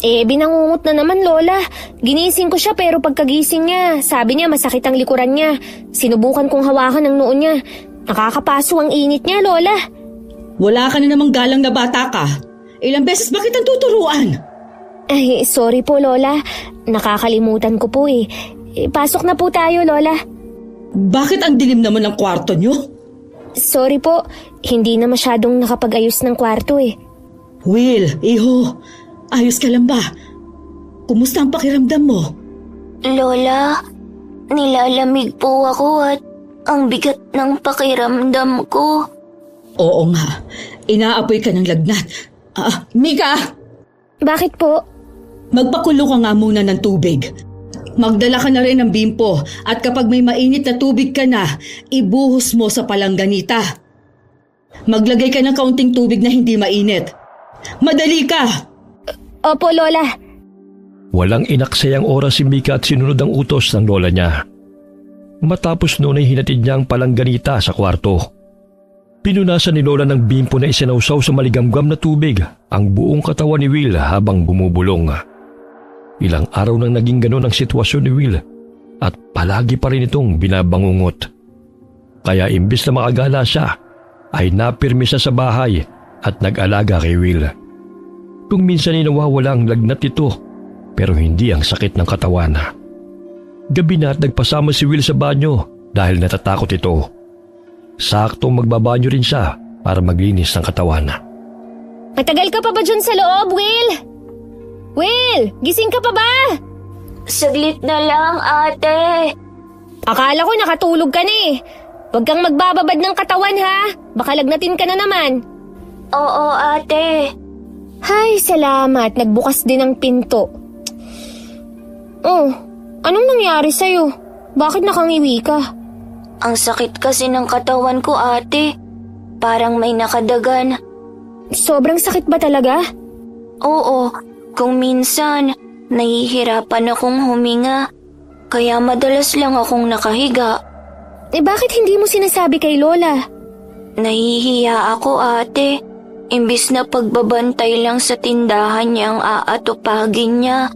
Binangungot na naman, Lola. Ginising ko siya pero pagkagising niya, sabi niya masakit ang likuran niya. Sinubukan kong hawakan ang noo niya. Nakakapaso ang init niya, Lola. Wala ka na namang galang na bata ka. Ilang beses ba kitang tuturuan? Ay, sorry po, Lola. Nakakalimutan ko po eh. Pasok na po tayo, Lola. Bakit ang dilim naman ng kwarto niyo? Sorry po, hindi na masyadong nakapag-ayos ng kwarto eh. Will, iho, ayos ka lang ba? Kumusta ang pakiramdam mo? Lola, nilalamig po ako at ang bigat ng pakiramdam ko. Oo nga, inaapoy ka ng lagnat. Mika! Bakit po? Magpakulo ka nga muna ng tubig. Magdala ka na rin ng bimpo at kapag may mainit na tubig ka na, ibuhos mo sa palangganita. Maglagay ka ng kaunting tubig na hindi mainit. Madali ka! Opo, Lola. Walang inaksayang oras si Mika at sinunod ang utos ng lola niya. Matapos noon ay hinatid niya ang palangganita sa kwarto. Pinunasan ni Lola ng bimpo na isinawsaw sa maligamgam na tubig ang buong katawan ni Will habang bumubulong. Ilang araw nang naging ganon ang sitwasyon ni Will at palagi pa rin itong binabangungot. Kaya imbis na makagala siya, ay napirmi siya sa bahay at nag-alaga kay Will. Kung minsan ay nawawala ang lagnat nito pero hindi ang sakit ng katawan. Gabi na at nagpasama si Will sa banyo dahil natatakot ito. Saktong magbabanyo rin siya para maglinis ng katawan. Matagal ka pa ba dyan sa loob, Will? Will, gising ka pa ba? Saglit na lang, ate. Akala ko nakatulog ka na eh. Huwag kang magbababad ng katawan ha. Baka lagnatin ka na naman. Oo, ate. Hay, salamat. Nagbukas din ang pinto. Oh, anong nangyari sa'yo? Bakit nakangiwi ka? Ang sakit kasi ng katawan ko, ate. Parang may nakadagan. Sobrang sakit ba talaga? Oo, kung minsan, nahihirapan akong huminga. Kaya madalas lang akong nakahiga. Bakit hindi mo sinasabi kay Lola? Nahihiya ako, ate. Imbis na pagbabantay lang sa tindahan niya ang aatupagin niya,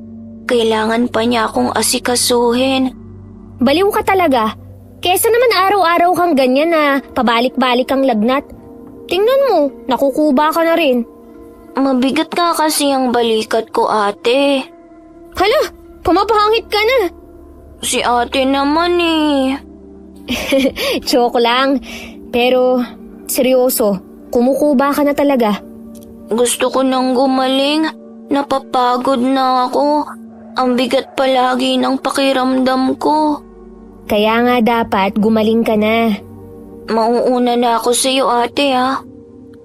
kailangan pa niya akong asikasuhin. Baliw ka talaga. Kesa naman araw-araw kang ganyan na pabalik-balik ang lagnat. Tingnan mo, nakukuba ka na rin. Mabigat nga kasi ang balikat ko, ate. Hala, pumapahangit ka na. Si ate naman eh. Joke lang. Pero, seryoso, kumukuba ka na talaga. Gusto ko nang gumaling. Napapagod na ako. Ang bigat palagi ng pakiramdam ko. Kaya nga dapat gumaling ka na. Mauuna na ako sa iyo, ate, ha?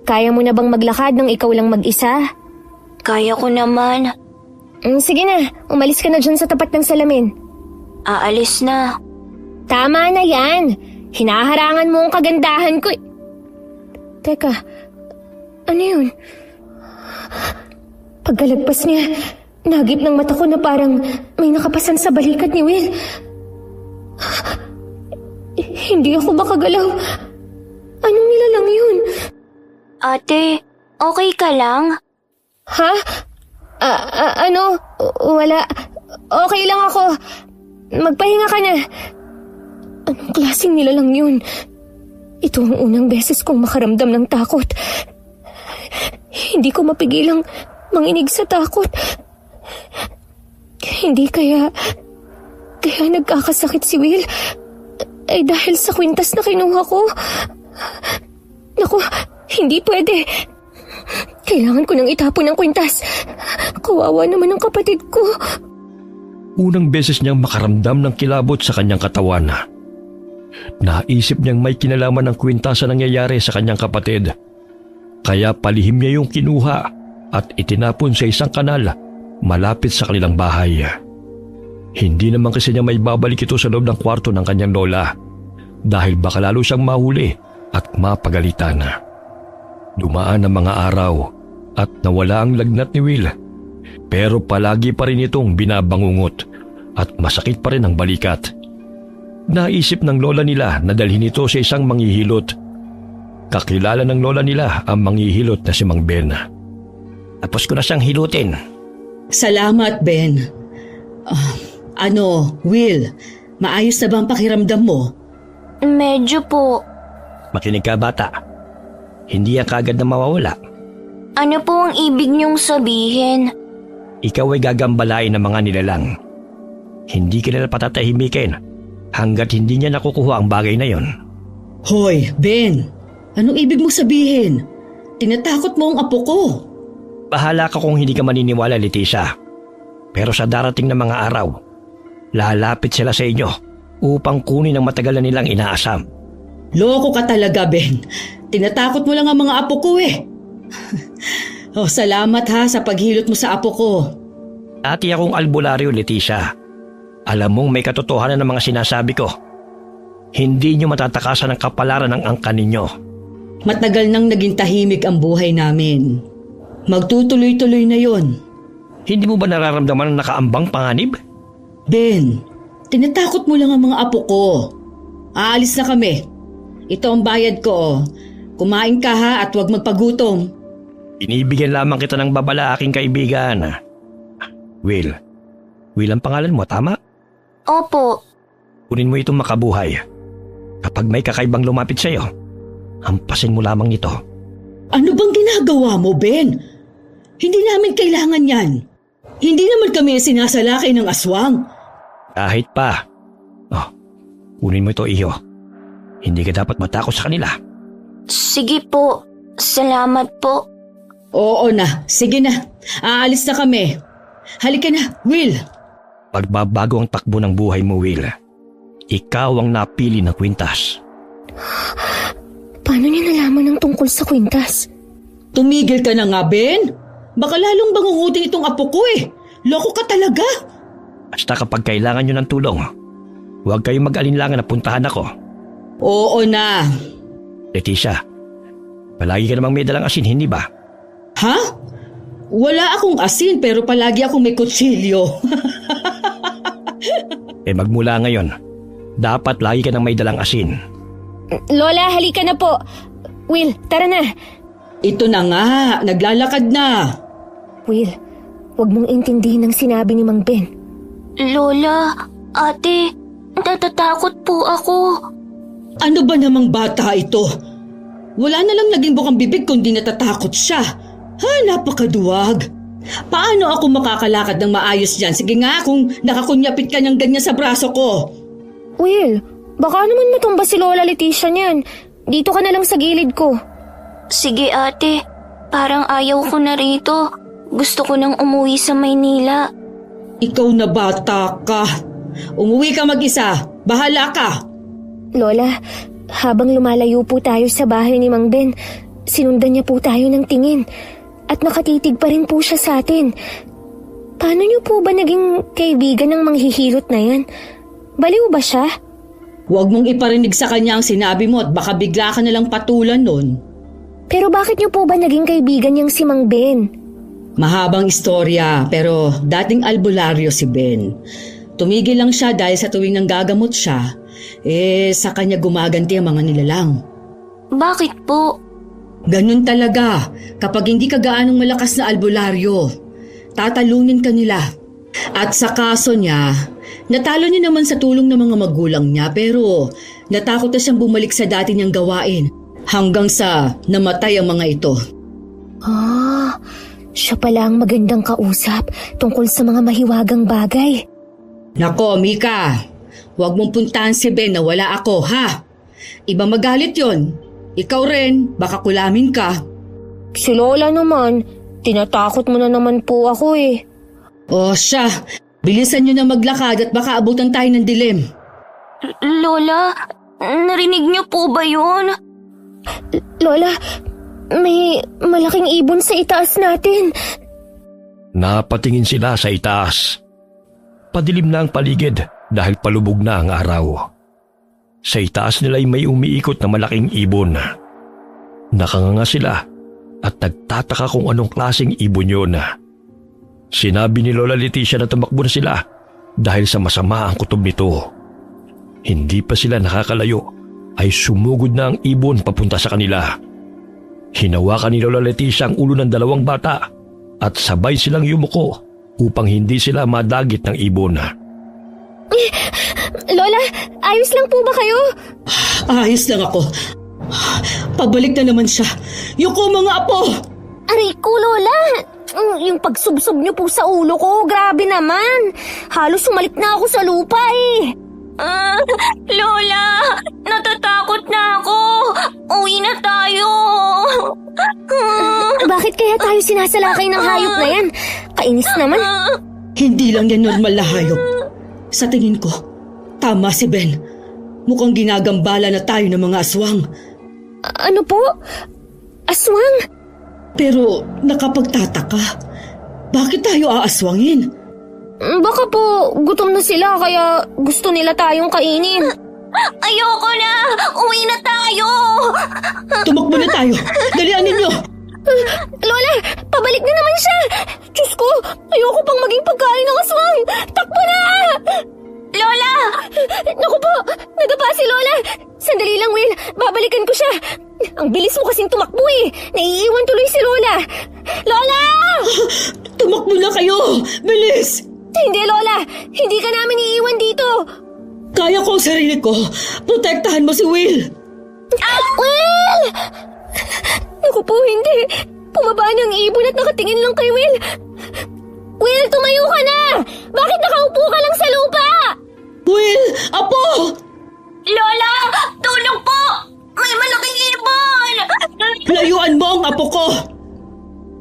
Kaya mo na bang maglakad nang ikaw lang mag-isa? Kaya ko naman. Sige na, umalis ka na dyan sa tapat ng salamin. Aalis na. Tama na yan. Hinaharangan mo ang kagandahan ko. Teka, ano yun? Pagkalagpas niya, nagip ng mata ko na parang may nakapasan sa balikat ni Will. Hindi ako makagalaw. Anong nilalang yun? Ate, okay ka lang? Ha? Wala. Okay lang ako. Magpahinga ka na. Anong klaseng nilalang yun? Ito ang unang beses kong makaramdam ng takot. Hindi ko mapigilang manginig sa takot. Hindi kaya nagkakasakit si Will ay dahil sa kwintas na kinuha ko. Naku, hindi pwede. Kailangan ko nang itapon ang kwintas. Kawawa naman ang kapatid ko. Unang beses niyang makaramdam ng kilabot sa kanyang katawan. Naisip niyang may kinalaman ng kwintas sa nangyayari sa kanyang kapatid. Kaya palihim niya yung kinuha at itinapon sa isang kanal malapit sa kanilang bahay. Hindi naman kasi niya may babalik ito sa loob ng kwarto ng kanyang lola dahil baka lalo siyang mahuli at mapagalitan. Dumaan ang mga araw at nawala ang lagnat ni Will. Pero palagi pa rin itong binabangungot at masakit pa rin ang balikat. Naisip ng lola nila na dalhin ito sa isang manghihilot. Kakilala ng lola nila ang manghihilot na si Mang Ben. Tapos ko na siyang hilutin. Salamat, Ben. Will, maayos na ba ang pakiramdam mo? Medyo po. Makinig ka, bata. Hindi yan kaagad na mawawala. Ano po ang ibig niyong sabihin? Ikaw ay gagambalain ng mga nilalang. Hindi ka nila patatahimikin hanggat hindi niya nakukuha ang bagay na yon. Hoy, Ben, anong ibig mo sabihin? Tinatakot mo ang apo ko. Bahala ka kung hindi ka maniniwala, Leticia. Pero sa darating na mga araw, lalapit sila sa inyo upang kunin ang matagal na nilang inaasam. Loko ka talaga, Ben. Tinatakot mo lang ang mga apo ko eh. Salamat ha sa paghilot mo sa apo ko. Dati akong albularyo, Leticia. Alam mong may katotohanan ng mga sinasabi ko. Hindi nyo matatakasan ang kapalaran ng angkan ninyo. Matagal nang naging tahimik ang buhay namin. Magtutuloy-tuloy na yon. Hindi mo ba nararamdaman ang nakaambang panganib? Ben, tinatakot mo lang ang mga apo ko. Aalis na kami. Ito ang bayad ko. Kumain ka ha at huwag magpagutom. Binibigyan lamang kita ng babala, aking kaibigan. Will. Will ang pangalan mo, tama? Opo. Kunin mo itong makabuhay. Kapag may kakaibang lumapit sa iyo, hampasin mo lamang ito. Ano bang ginagawa mo, Ben? Hindi namin kailangan yan. Hindi naman kami sinasalakay ng aswang. Kahit pa. Kunin mo ito, iho. Hindi ka dapat matakot sa kanila. Sige po. Salamat po. Oo na. Sige na. Aalis na kami. Halika na, Will. Pagbabago ang takbo ng buhay mo, Will. Ikaw ang napili ng kwintas. Paano niya nalaman ang tungkol sa kwintas? Tumigil ka na nga, Ben. Baka lalong bangungutin itong apo ko eh. Loko ka talaga. Basta kapag kailangan nyo ng tulong, huwag kayong mag-alinlangan na puntahan ako. Oo na. Leticia, palagi ka namang may dalang asin, hindi ba? Ha? Wala akong asin pero palagi akong may kutsilyo. Magmula ngayon, dapat lagi ka nang may dalang asin. Lola, halika na po. Will, tara na. Ito na nga, naglalakad na. Will, huwag mong intindihin ang sinabi ni Mang Ben. Lola, ate, natatakot po ako. Ano ba namang bata ito? Wala na lang naging bukang bibig kundi natatakot siya. Napakaduwag. Paano ako makakalakad ng maayos dyan? Sige nga, kung nakakunyapit ka ng ganyan sa braso ko. Will, baka naman matumba si Lola Leticia niyan. Dito ka na lang sa gilid ko. Sige ate, parang ayaw ko na rito. Gusto ko nang umuwi sa Maynila. Ikaw na bata ka. Umuwi ka mag-isa. Bahala ka. Lola, habang lumalayo po tayo sa bahay ni Mang Ben, sinundan niya po tayo ng tingin. At nakatitig pa rin po siya sa atin. Paano niyo po ba naging kaibigan ng manghihilot na yan? Baliw ba siya? Huwag mong iparinig sa kanya ang sinabi mo at baka bigla ka nalang patulan nun. Pero bakit niyo po ba naging kaibigan niyang si Mang Ben? Mahabang istorya pero dating albularyo si Ben. Tumigil lang siya dahil sa tuwing nanggagamot siya, sa kanya gumaganti ang mga nilalang. Bakit po? Ganun talaga. Kapag hindi ka gaanong malakas na albularyo, tatalunin ka nila. At sa kaso niya, natalo niya naman sa tulong ng mga magulang niya pero natakot na siyang bumalik sa dati niyang gawain hanggang sa namatay ang mga ito. Siya pala ang magandang kausap tungkol sa mga mahiwagang bagay. Nako, Mika. Huwag mong puntahan si Ben na wala ako, ha? Iba magalit yon. Ikaw rin, baka kulamin ka. Si Lola naman, tinatakot mo na naman po ako eh. O siya, bilisan nyo na maglakad at baka abutan tayo ng dilim. Lola, narinig niyo po ba yun? Lola, may malaking ibon sa itaas natin. Napatingin sila sa itaas. Padilim na ang paligid dahil palubog na ang araw. Sa itaas nila ay may umiikot na malaking ibon. Nakanganga sila at nagtataka kung anong klaseng ibon yun. Sinabi ni Lola Leticia na tumakbo na sila dahil sa masama ang kutob nito. Hindi pa sila nakakalayo ay sumugod na ang ibon papunta sa kanila. Hinawakan ni Lola Leticia ang ulo ng dalawang bata at sabay silang yumuko upang hindi sila madagit ng ibon. Lola, ayos lang po ba kayo? Ayos lang ako. Pabalik na naman siya. Yuko mga apo! Aray ko, Lola! Yung pagsubsob niyo po sa ulo ko, grabe naman. Halos sumalik na ako sa lupa eh. Lola, natatakot na ako. Uwi na tayo. Bakit kaya tayo sinasalakay ng hayop na yan? Kainis naman. Hindi lang yan normal na hayop. Sa tingin ko, tama si Ben. Mukhang ginagambala na tayo ng mga aswang. Ano po? Aswang? Pero nakapagtataka, bakit tayo aaswangin? Baka po gutom na sila kaya gusto nila tayong kainin. Ayoko na. Uwi na tayo. Tumakbo na tayo. Dalian ninyo. Lola, pabalik na naman siya. Diyos ko, ayoko pang maging pagkain ng aswang. Takbo na! Lola! Naku po, nadapa si Lola. Sandali lang, Will. Babalikan ko siya. Ang bilis mo kasing tumakbo eh. Naiiwan tuloy si Lola. Lola! Tumakbo na kayo. Bilis! Hindi, Lola. Hindi ka namin iiwan dito. Kaya ko ang sarili ko. Protektahan mo si Will. Will! Naku po, hindi. Pumaba ng ibon at nakatingin lang kay Will. Will, tumayo ka na! Bakit nakaupo ka lang sa lupa? Will! Apo! Lola! Tulong po! May malaking ibon! Layuan mo ang apo ko!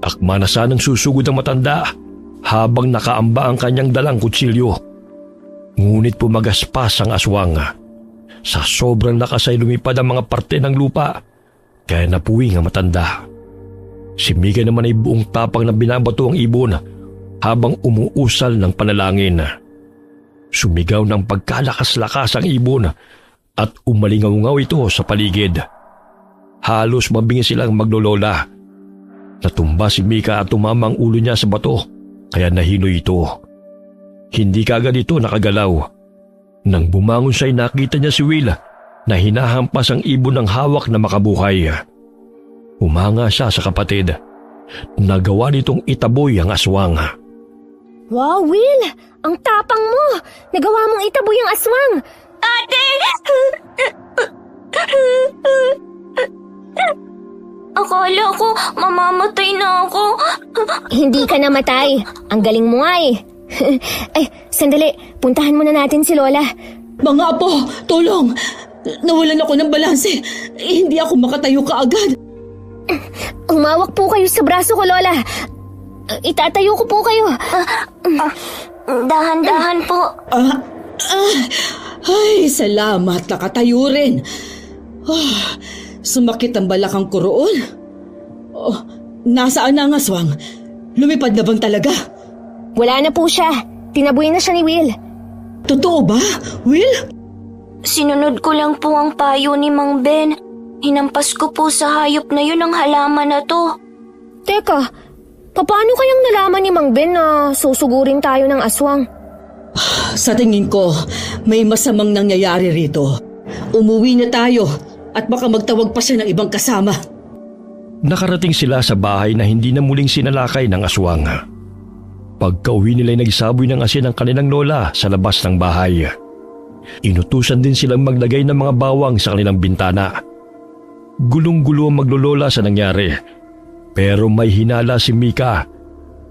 Akma na sanang susugod ang matanda habang nakaamba ang kanyang dalang kutsilyo. Ngunit pumagaspas ang aswang. Sa sobrang lakas ay lumipad ang mga parte ng lupa kaya napuwing ang matanda. Si Mika naman ay buong tapang na binabato ang ibon habang umuusal ng panalangin. Sumigaw ng pagkalakas-lakas ang ibon at umalingaw-ngaw ito sa paligid. Halos mabingi silang maglolola. Natumba si Mika at tumama ang ulo niya sa bato kaya nahilo ito. Hindi kaagad ito nakagalaw. Nang bumangon siya ay nakita niya si Will na hinahampas ang ibon ng hawak na makabuhay. Humanga siya sa kapatid. Nagawa nitong itaboy ang aswang. Wow, Will! Ang tapang mo! Nagawa mong itaboy ang aswang! Ate! Akala ko mamamatay na ako. Hindi ka namatay. Ang galing mo nga eh. Ay, sandali. Puntahan muna natin si Lola. Mga apo, tulong! Nawalan ako ng balanse. Hindi ako makatayo kaagad. Humawak po kayo sa braso ko, Lola. Itatayo ko po kayo. Dahan-dahan po. Ay, salamat. Nakatayo rin. Sumakit ang balakang ko roon. Nasaan na ang aswang? Lumipad na bang talaga? Wala na po siya. Tinaboy na siya ni Will. Totoo ba, Will? Sinunod ko lang po ang payo ni Mang Ben. Hinampas ko po sa hayop na yun ang halaman na to. Teka, paano kayang nalaman ni Mang Ben na susugurin tayo ng aswang? Sa tingin ko, may masamang nangyayari rito. Umuwi na tayo at baka magtawag pa siya ng ibang kasama. Nakarating sila sa bahay na hindi na muling sinalakay ng aswang. Pagka-uwi nila ay nagsaboy ng asin ang kanilang lola sa labas ng bahay. Inutusan din silang maglagay ng mga bawang sa kanilang bintana. Gulong-gulo ang maglolola sa nangyari. Pero may hinala si Mika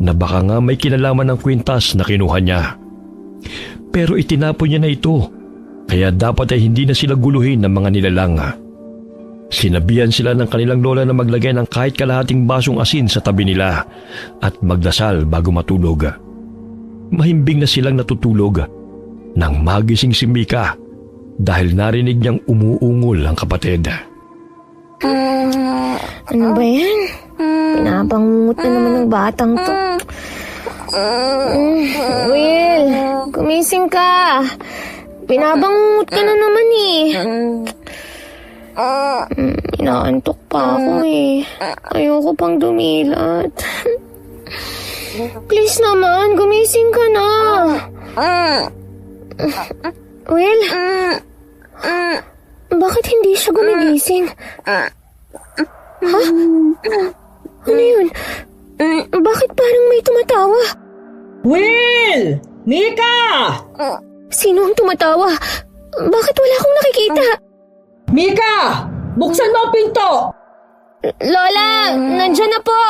na baka nga may kinalaman ng kwintas na kinuha niya. Pero itinapon niya na ito, kaya dapat ay hindi na sila guluhin ng mga nilalang. Sinabihan sila ng kanilang lola na maglagay ng kahit kalahating basong asin sa tabi nila at magdasal bago matulog. Mahimbing na silang natutulog nang magising si Mika dahil narinig niyang umuungol ang kapatid. Ano ba yan? Pinabangungot na naman ng batang to. Will, gumising ka. Pinabangungot ka na naman eh. Inaantok pa ako eh. Ayoko pang dumilat. Please naman, gumising ka na. Will, bakit hindi siya gumigising? Ha? Ano yun? Bakit parang may tumatawa? Will! Mika! Sino ang tumatawa? Bakit wala akong nakikita? Mika! Buksan mo ang pinto! Lola, nandyan na po.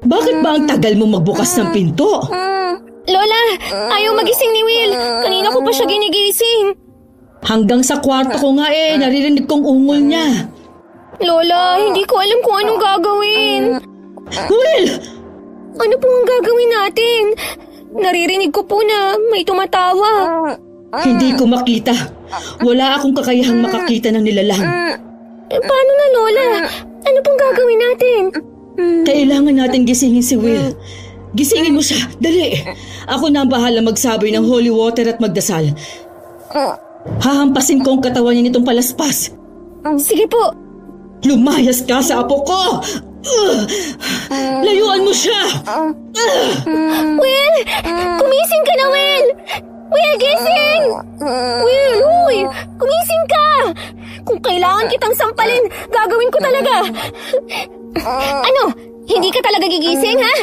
Bakit ba ang tagal mo magbukas ng pinto? Lola, ayaw magising ni Will. Kanina ko pa siya ginigising. Hanggang sa kwarto ko nga naririnig kong ungol niya. Lola, hindi ko alam kung anong gagawin. Will! Ano po ang gagawin natin? Naririnig ko po na may tumatawa. Hindi ko makita. Wala akong kakayahang makakita ng nilalang. Paano na, Lola? Ano pong gagawin natin? Kailangan natin gisingin si Will. Gisingin mo siya, dali. Ako na ang bahala magsaboy ng holy water at magdasal. Hahampasin ko ang katawan niya nitong palaspas. Sige po. Lumayas ka sa apo ko! Layuan mo siya! Will! Kumising ka na, Will! Will, gising! Will, uy! Kumising ka! Kung kailangan kitang sampalin, gagawin ko talaga. Ano? Hindi ka talaga gigising, ha?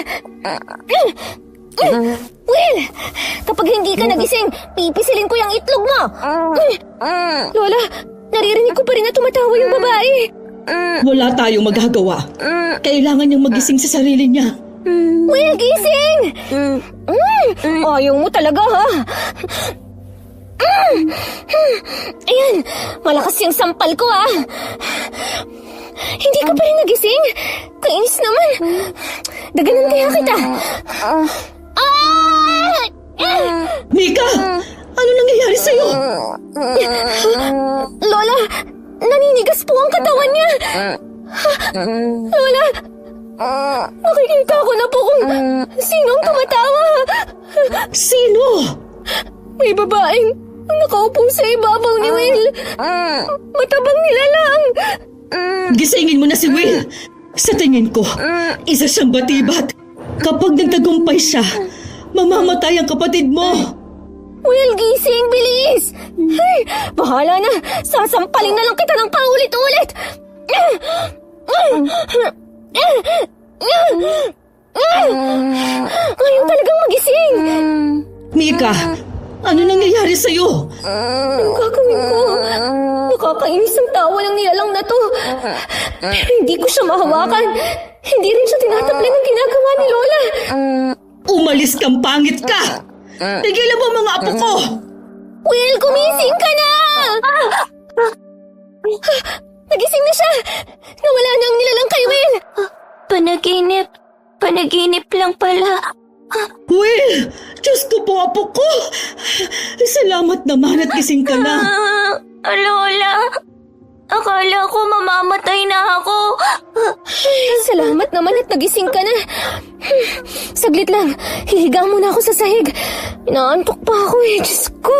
Will! Kapag hindi ka nagising, pipisilin ko yung itlog mo! Lola, naririnig ko pa rin na tumatawa yung babae. Wala tayong magagawa. Kailangan niyang magising sa sarili niya. Will, gising! Ayaw mo talaga, ha? Ayan, malakas yung sampal ko, ha? Hindi ka pa rin nagising? Kainis naman. Daganan kaya kita. Mika! Ano nangyayari sa'yo? Lola, naninigas po ang katawan niya. Lola, nakikita ko na po kung sino ang tumatawa. Sino? May babaeng nakaupo sa ibabaw ni Will. Matabang nilalang. Gisingin mo na si Will. Sa tingin ko, isa siyang batibat. Kapag nagtagumpay siya, mamamatay ang kapatid mo. Will, gising, bilis! Ay, bahala na. Sasampalin na lang kita ng paulit-ulit. Ayaw talagang magising. Mika, ano nangyayari sa'yo? Anong gagawin ko? Nakakainis ang tawa ng nilalang na to. Pero hindi ko siya mahawakan. Hindi rin siya tinataplan ng ginagawa ni Lola. Umalis kang pangit ka! Tigilan mo ang mga apo ko! Will, gumising ka na! Nagising na siya! Nawala na ang nilalang kay Will! Panaginip. Panaginip lang pala. Will! Diyos ko po, apo ko! Salamat naman at gising ka na. Lola, akala ko mamamatay na ako. Salamat naman at nagising ka na. Saglit lang, hihiga muna ako sa sahig. Inaantok pa ako eh, Diyos ko.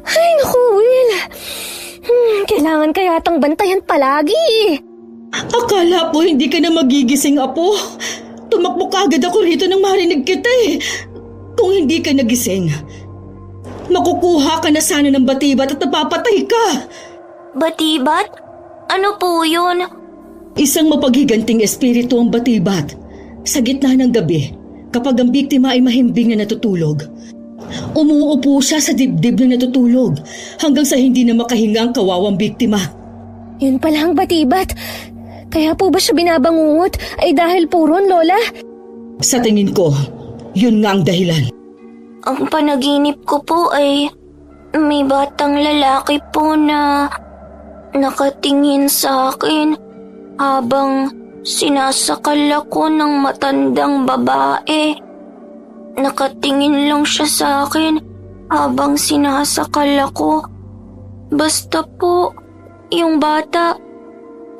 Ay, naku, Will. Kailangan kaya tang bantayan palagi. Akala po hindi ka na magigising, apo. Tumakbo kagad ako rito nang marinig kita eh. Kung hindi ka nagising, makukuha ka na sana ng batibat at napapatay ka. Batibat? Ano po yun? Isang mapaghiganting espiritu ang batibat. Sa gitna ng gabi, kapag ang biktima ay mahimbing na natutulog, umuupo siya sa dibdib na natutulog hanggang sa hindi na makahinga ang kawawang biktima. Yun pala ang batibat. Kaya po ba siya binabangungot ay dahil po ron, Lola? Sa tingin ko, yun nga ang dahilan. Ang panaginip ko po ay may batang lalaki po na nakatingin sa akin habang sinasakal ako ng matandang babae. Nakatingin lang siya sa akin habang sinasakal ako. Basta po, yung bata,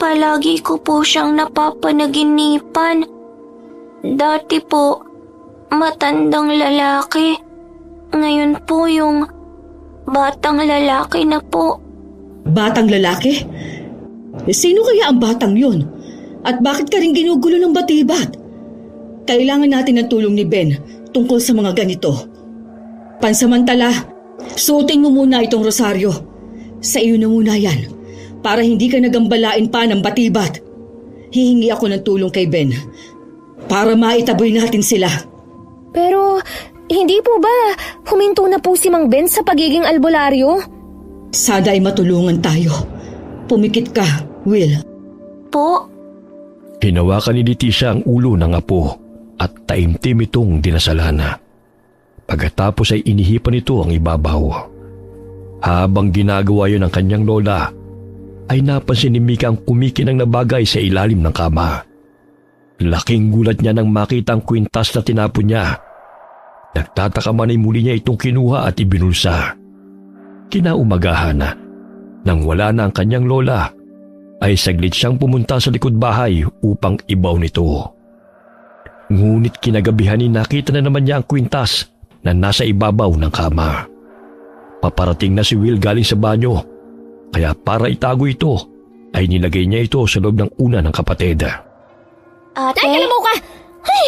palagi ko po siyang napapanaginipan. Dati po, matandang lalaki. Ngayon po yung batang lalaki na po. Batang lalaki? Sino kaya ang batang yun? At bakit ka rin ginugulo ng batibat? Kailangan natin ng tulong ni Ben tungkol sa mga ganito. Pansamantala, suotin mo muna itong rosaryo. Sa iyo na muna yan, para hindi ka nagambalain pa ng batibat. Hihingi ako ng tulong kay Ben para maitaboy natin sila. Pero, hindi po ba huminto na po si Mang Ben sa pagiging albularyo? Sana ay matulungan tayo. Pumikit ka, Will. Po, Hinawakan ni Leticia ang ulo ng apo at taimtim itong dinasalana. Pagkatapos ay inihipan ito ang ibabaw. Habang ginagawa yun ng kanyang lola, ay napansin ni Mika ang kumikinang na bagay sa ilalim ng kama. Laking gulat niya nang makita ang kwintas na tinapon niya. Nagtataka man ay muli niya itong kinuha at ibinulsa. Kinaumagahan na, nang wala na ang kanyang lola, ay saglit siyang pumunta sa likod bahay upang ibaw nito. Ngunit kinagabihan ni nakita na naman niya ang kwintas na nasa ibabaw ng kama. Paparating na si Will galing sa banyo, kaya para itago ito, ay nilagay niya ito sa loob ng una ng kapatid. ate, Ay, alam mo ka! Ay,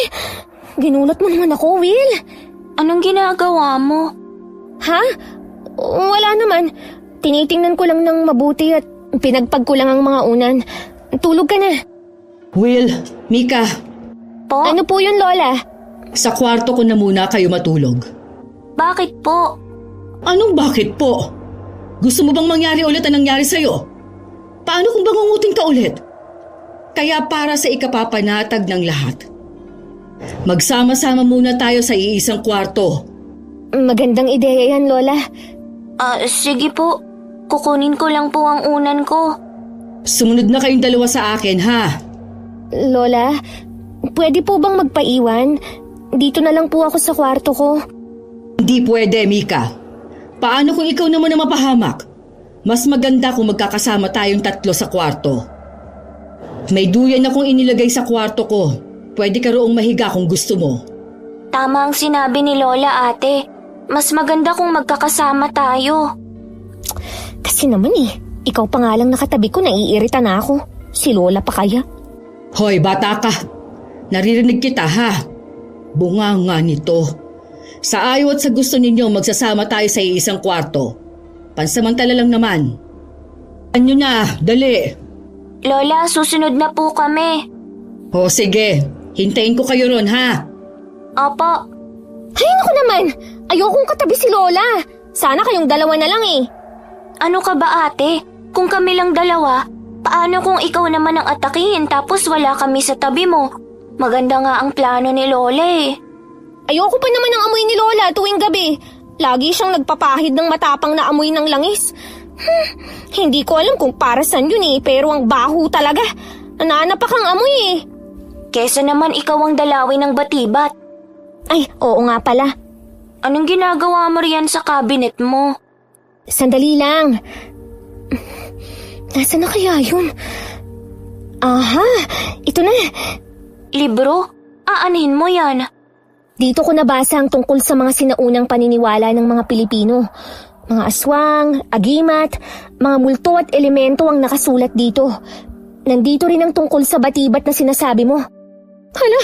ginulat mo naman ako, Will. anong ginagawa mo? Ha? Wala naman. Tinitingnan ko lang ng mabuti at pinagpag ko lang ang mga unan. Tulog ka na. Will, Mika, Po, Ano po yun, Lola? sa kwarto ko na muna kayo matulog. bakit po? Anong bakit po? Gusto mo bang mangyari ulit ang nangyari sa'yo? Paano kung bangungutin ka ulit? Kaya para sa ikapapanatag ng lahat, magsama-sama muna tayo sa iisang kwarto. Magandang ideya yan, Lola. Sige po. Kukunin ko lang po ang unan ko. Sumunod na kayong dalawa sa akin, ha? Lola, pwede po bang magpaiwan? Dito na lang po ako sa kwarto ko. Hindi pwede, Mika. Paano kung ikaw naman ang mapahamak? Mas maganda kung magkakasama tayong tatlo sa kwarto. May duyan akong inilagay sa kwarto ko. Pwede ka roong mahiga kung gusto mo. Tama ang sinabi ni Lola, ate. Mas maganda kung magkakasama tayo. Kasi naman ikaw pa nga lang nakatabi ko, naiirita na ako. Si Lola pa kaya? Hoy, bata ka. Naririnig kita, ha? Bunganga nito. Sa ayaw at sa gusto ninyo, magsasama tayo sa iisang kwarto. Pansamantala lang naman. Ano na, dali. Lola, susunod na po kami. O sige, hintayin ko kayo ron, ha? Opo. Ay, naku naman! Ayokong katabi si Lola. Sana kayong dalawa na lang Ano ka ba, ate? Kung kami lang dalawa, paano kung ikaw naman ang atakihin tapos wala kami sa tabi mo? Maganda nga ang plano ni Lola Ayoko pa naman ng amoy ni Lola tuwing gabi. Lagi siyang nagpapahid ng matapang na amoy ng langis. Hindi ko alam kung para saan yun pero ang baho talaga. Nananapak ang amoy Kesa naman ikaw ang dalawi ng batibat. Ay, oo nga pala. Anong ginagawa mo riyan sa cabinet mo? Sandali lang. Nasaan na kaya yun? Aha, ito na. Libro? Aanhin mo yan. Dito ko nabasa ang tungkol sa mga sinaunang paniniwala ng mga Pilipino. Mga aswang, agimat, mga multo at elemento ang nakasulat dito. Nandito rin ang tungkol sa batibat na sinasabi mo. Hala,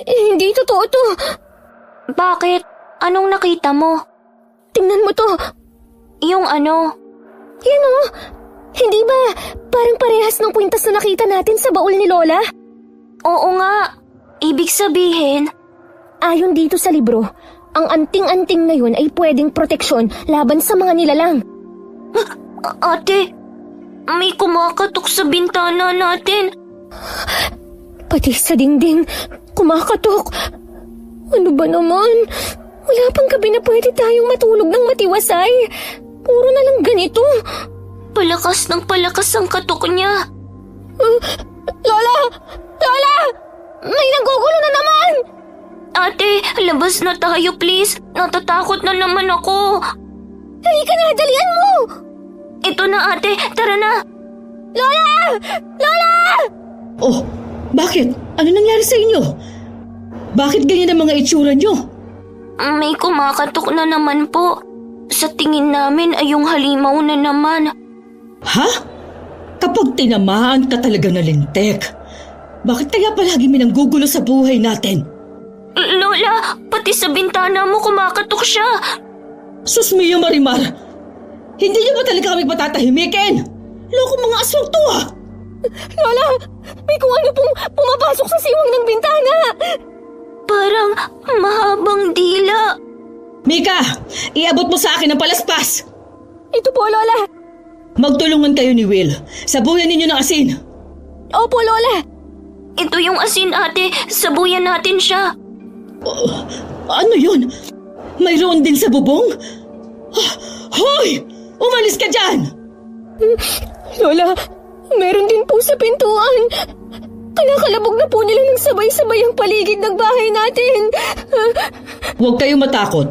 hindi totoo to. Bakit? Anong nakita mo? Tingnan mo to. Yung ano? Yan o. Hindi ba parang parehas ng kwintas na nakita natin sa baul ni Lola? Oo nga. Ibig sabihin, Ayon dito sa libro, ang anting-anting na yun ay pwedeng proteksyon laban sa mga nilalang. ate, may kumakatok sa bintana natin. Pati sa dingding, Kumakatok. Ano ba naman? Wala pang gabi na pwede tayong matulog ng matiwasay. Puro na lang ganito. Palakas ng palakas ang katok niya. Lola! Lola! May nagugulo na naman! Ate, labas na tayo please. Natatakot na naman ako. Halika na, dalian mo! Ito na ate, tara na. Lola! Lola! Oh, bakit? Ano nangyari sa inyo? Bakit ganyan ang mga itsura nyo? May kumakatok na naman po. Sa tingin namin ay yung halimaw na naman. Ha? Kapag tinamaan ka talaga na lintek, bakit kaya palagi may nanggugulo sa buhay natin? Lola, pati sa bintana mo kumakatok siya. Sus Mio Marimar! Hindi niyo ba talaga kami patatahimikin? Loko mga aswang to ah! Lola! May kung ano pong pumapasok sa siwang ng bintana! Parang mahabang dila. Mika, iabot mo sa akin ang palaspas! Ito po, Lola! Magtulungan kayo ni Will. Sabuyan ninyo ng asin. Opo, Lola! Ito yung asin ate, sabuyan natin siya. Ano yun? Mayroon din sa bubong? Hoy! Umalis ka dyan! Lola, meron din po sa pintuan. Kinakalabog na po nila ng sabay-sabay ang paligid ng bahay natin. Huwag kayong matakot.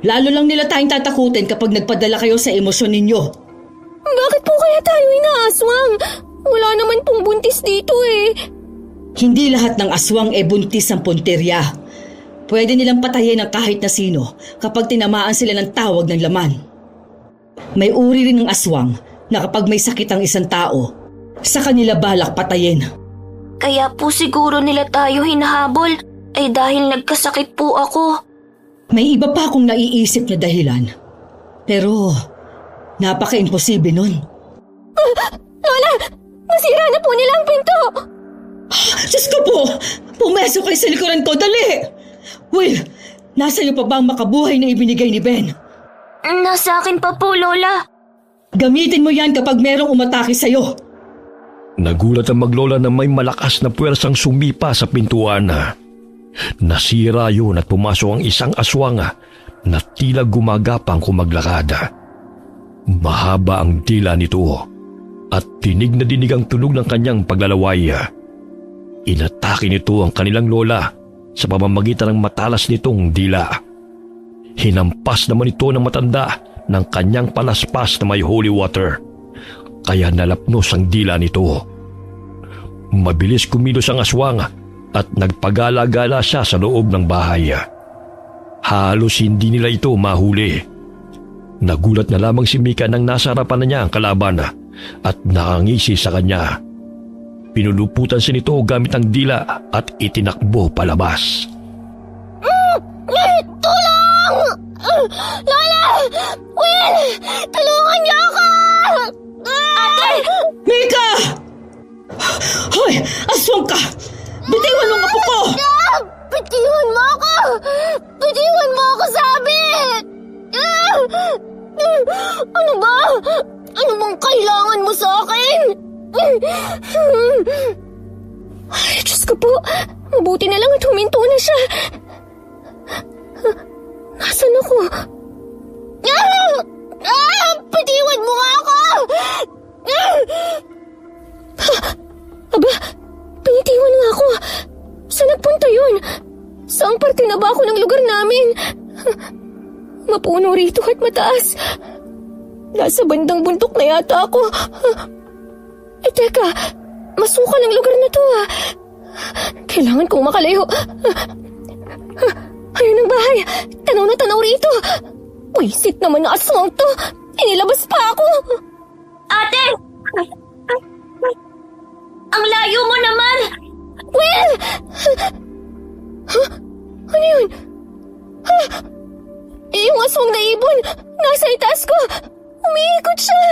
Lalo lang nila tayong tatakutin kapag nagpadala kayo sa emosyon ninyo. Bakit po kaya tayo inaaswang? Wala naman pong buntis dito eh. Hindi lahat ng aswang buntis ang punterya. Pwede nilang patayin ng kahit na sino kapag tinamaan sila ng tawag ng laman. May uri rin ng aswang na kapag may sakit ang isang tao, sa kanila balak patayin. Kaya po siguro nila tayo hinahabol ay dahil nagkasakit po ako. May iba pa akong naiisip na dahilan. Pero napaka-imposible nun. Lola, nasira na po nila ang pinto. Diyos ko po! Pumeso kayo sa likuran ko, dali! Will, nasa iyo pa ba ang makabuhay na ibinigay ni Ben? Nasa akin pa po, Lola. Gamitin mo yan kapag merong umatake sa'yo. Nagulat ang maglola na may malakas na puwersang sumipa sa pintuan. Nasira yun at pumasok ang isang aswang na tila gumagapang kumaglakad. Mahaba ang dila nito at dinig na dinig ang tunog ng kanyang paglalaway. Inatake nito ang kanilang lola sa pamamagitan ng matalas nitong dila. Hinampas naman ito ng matanda ng kanyang palaspas na may holy water. Kaya nalapnos ang dila nito. Mabilis kumilos ang aswang at nagpagala-gala siya sa loob ng bahay. Halos hindi nila ito mahuli. Nagulat na lamang si Mika nang nasa harapan na niya ang kalaban at nakangisi sa kanya. Pinuluputan siya nito gamit ang dila at itinakbo palabas. Tulong! Lola! Will! Tulungan niyo ako! Ate! Mika! Hoy! Aswang ka! Bitiwan mo ang apo ko! Bitiwan mo ako! Bitiwan mo ako, sabi! Ano ba? Ano bang kailangan mo sa akin? Ay, Diyos ko po! Mabuti na lang at huminto na siya. Nasaan ako? Bitiwan mo nga ako! Aba, pinitiwan nga ako. Saan nagpunta yun? Saang parte na ba ako ng lugar namin? Mapuno rito at mataas. Nasa bandang buntok na yata ako. Teka, masukan ang lugar na to ah. Kailangan kong makalayo. Ayun ang bahay. Tanaw na tanaw rito. Wisit naman na aswang to. Inilabas pa ako. Ate! Ang layo mo naman! Will! Huh? Ano yun? Yung aswang na ibon, nasa itaas ko. Umiikot siya.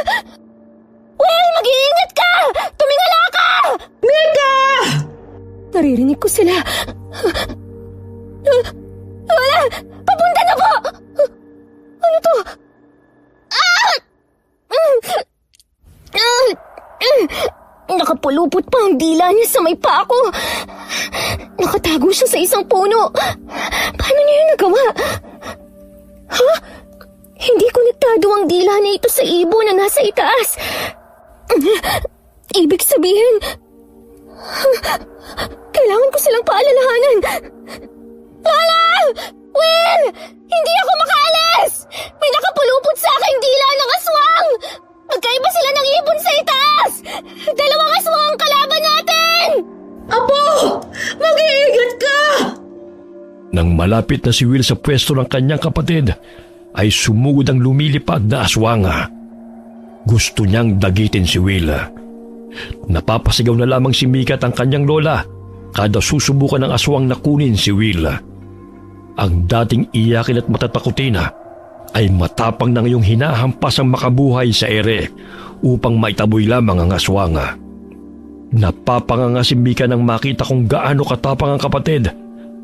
Will, mag-iingat ka! Tumingala ka! Mika! Naririnig ko sila. Wala! Papunta na po! Ano to? Nakapulupot pa ang dila niya sa may paa ko. Nakatago siya sa isang puno. Paano niya yun nagawa? Ha? Hindi konektado ang dila na ito sa ibon na nasa itaas. Ibig sabihin, kailangan ko silang paalalahanan. Lola! Will! Hindi ako makaalis! May nakapulupot sa aking dila ng aswang! Magkaiba sila ng ibon sa itaas! Dalawang aswang ang kalaban natin! Apo! Mag-iingat ka! Nang malapit na si Will sa pwesto ng kanyang kapatid, ay sumugod ang lumilipad na aswanga. Gusto niyang dagitin si Will. Napapasigaw na lamang si Mika at ang kanyang lola kada susubukan ng aswang na kunin si Will. Ang dating iyakin at matatakutin ay matapang na ngayong hinahampas ang makabuhay sa ere upang maitaboy lamang ang aswanga. Napapanganga si Mika nang makita kung gaano katapang ang kapatid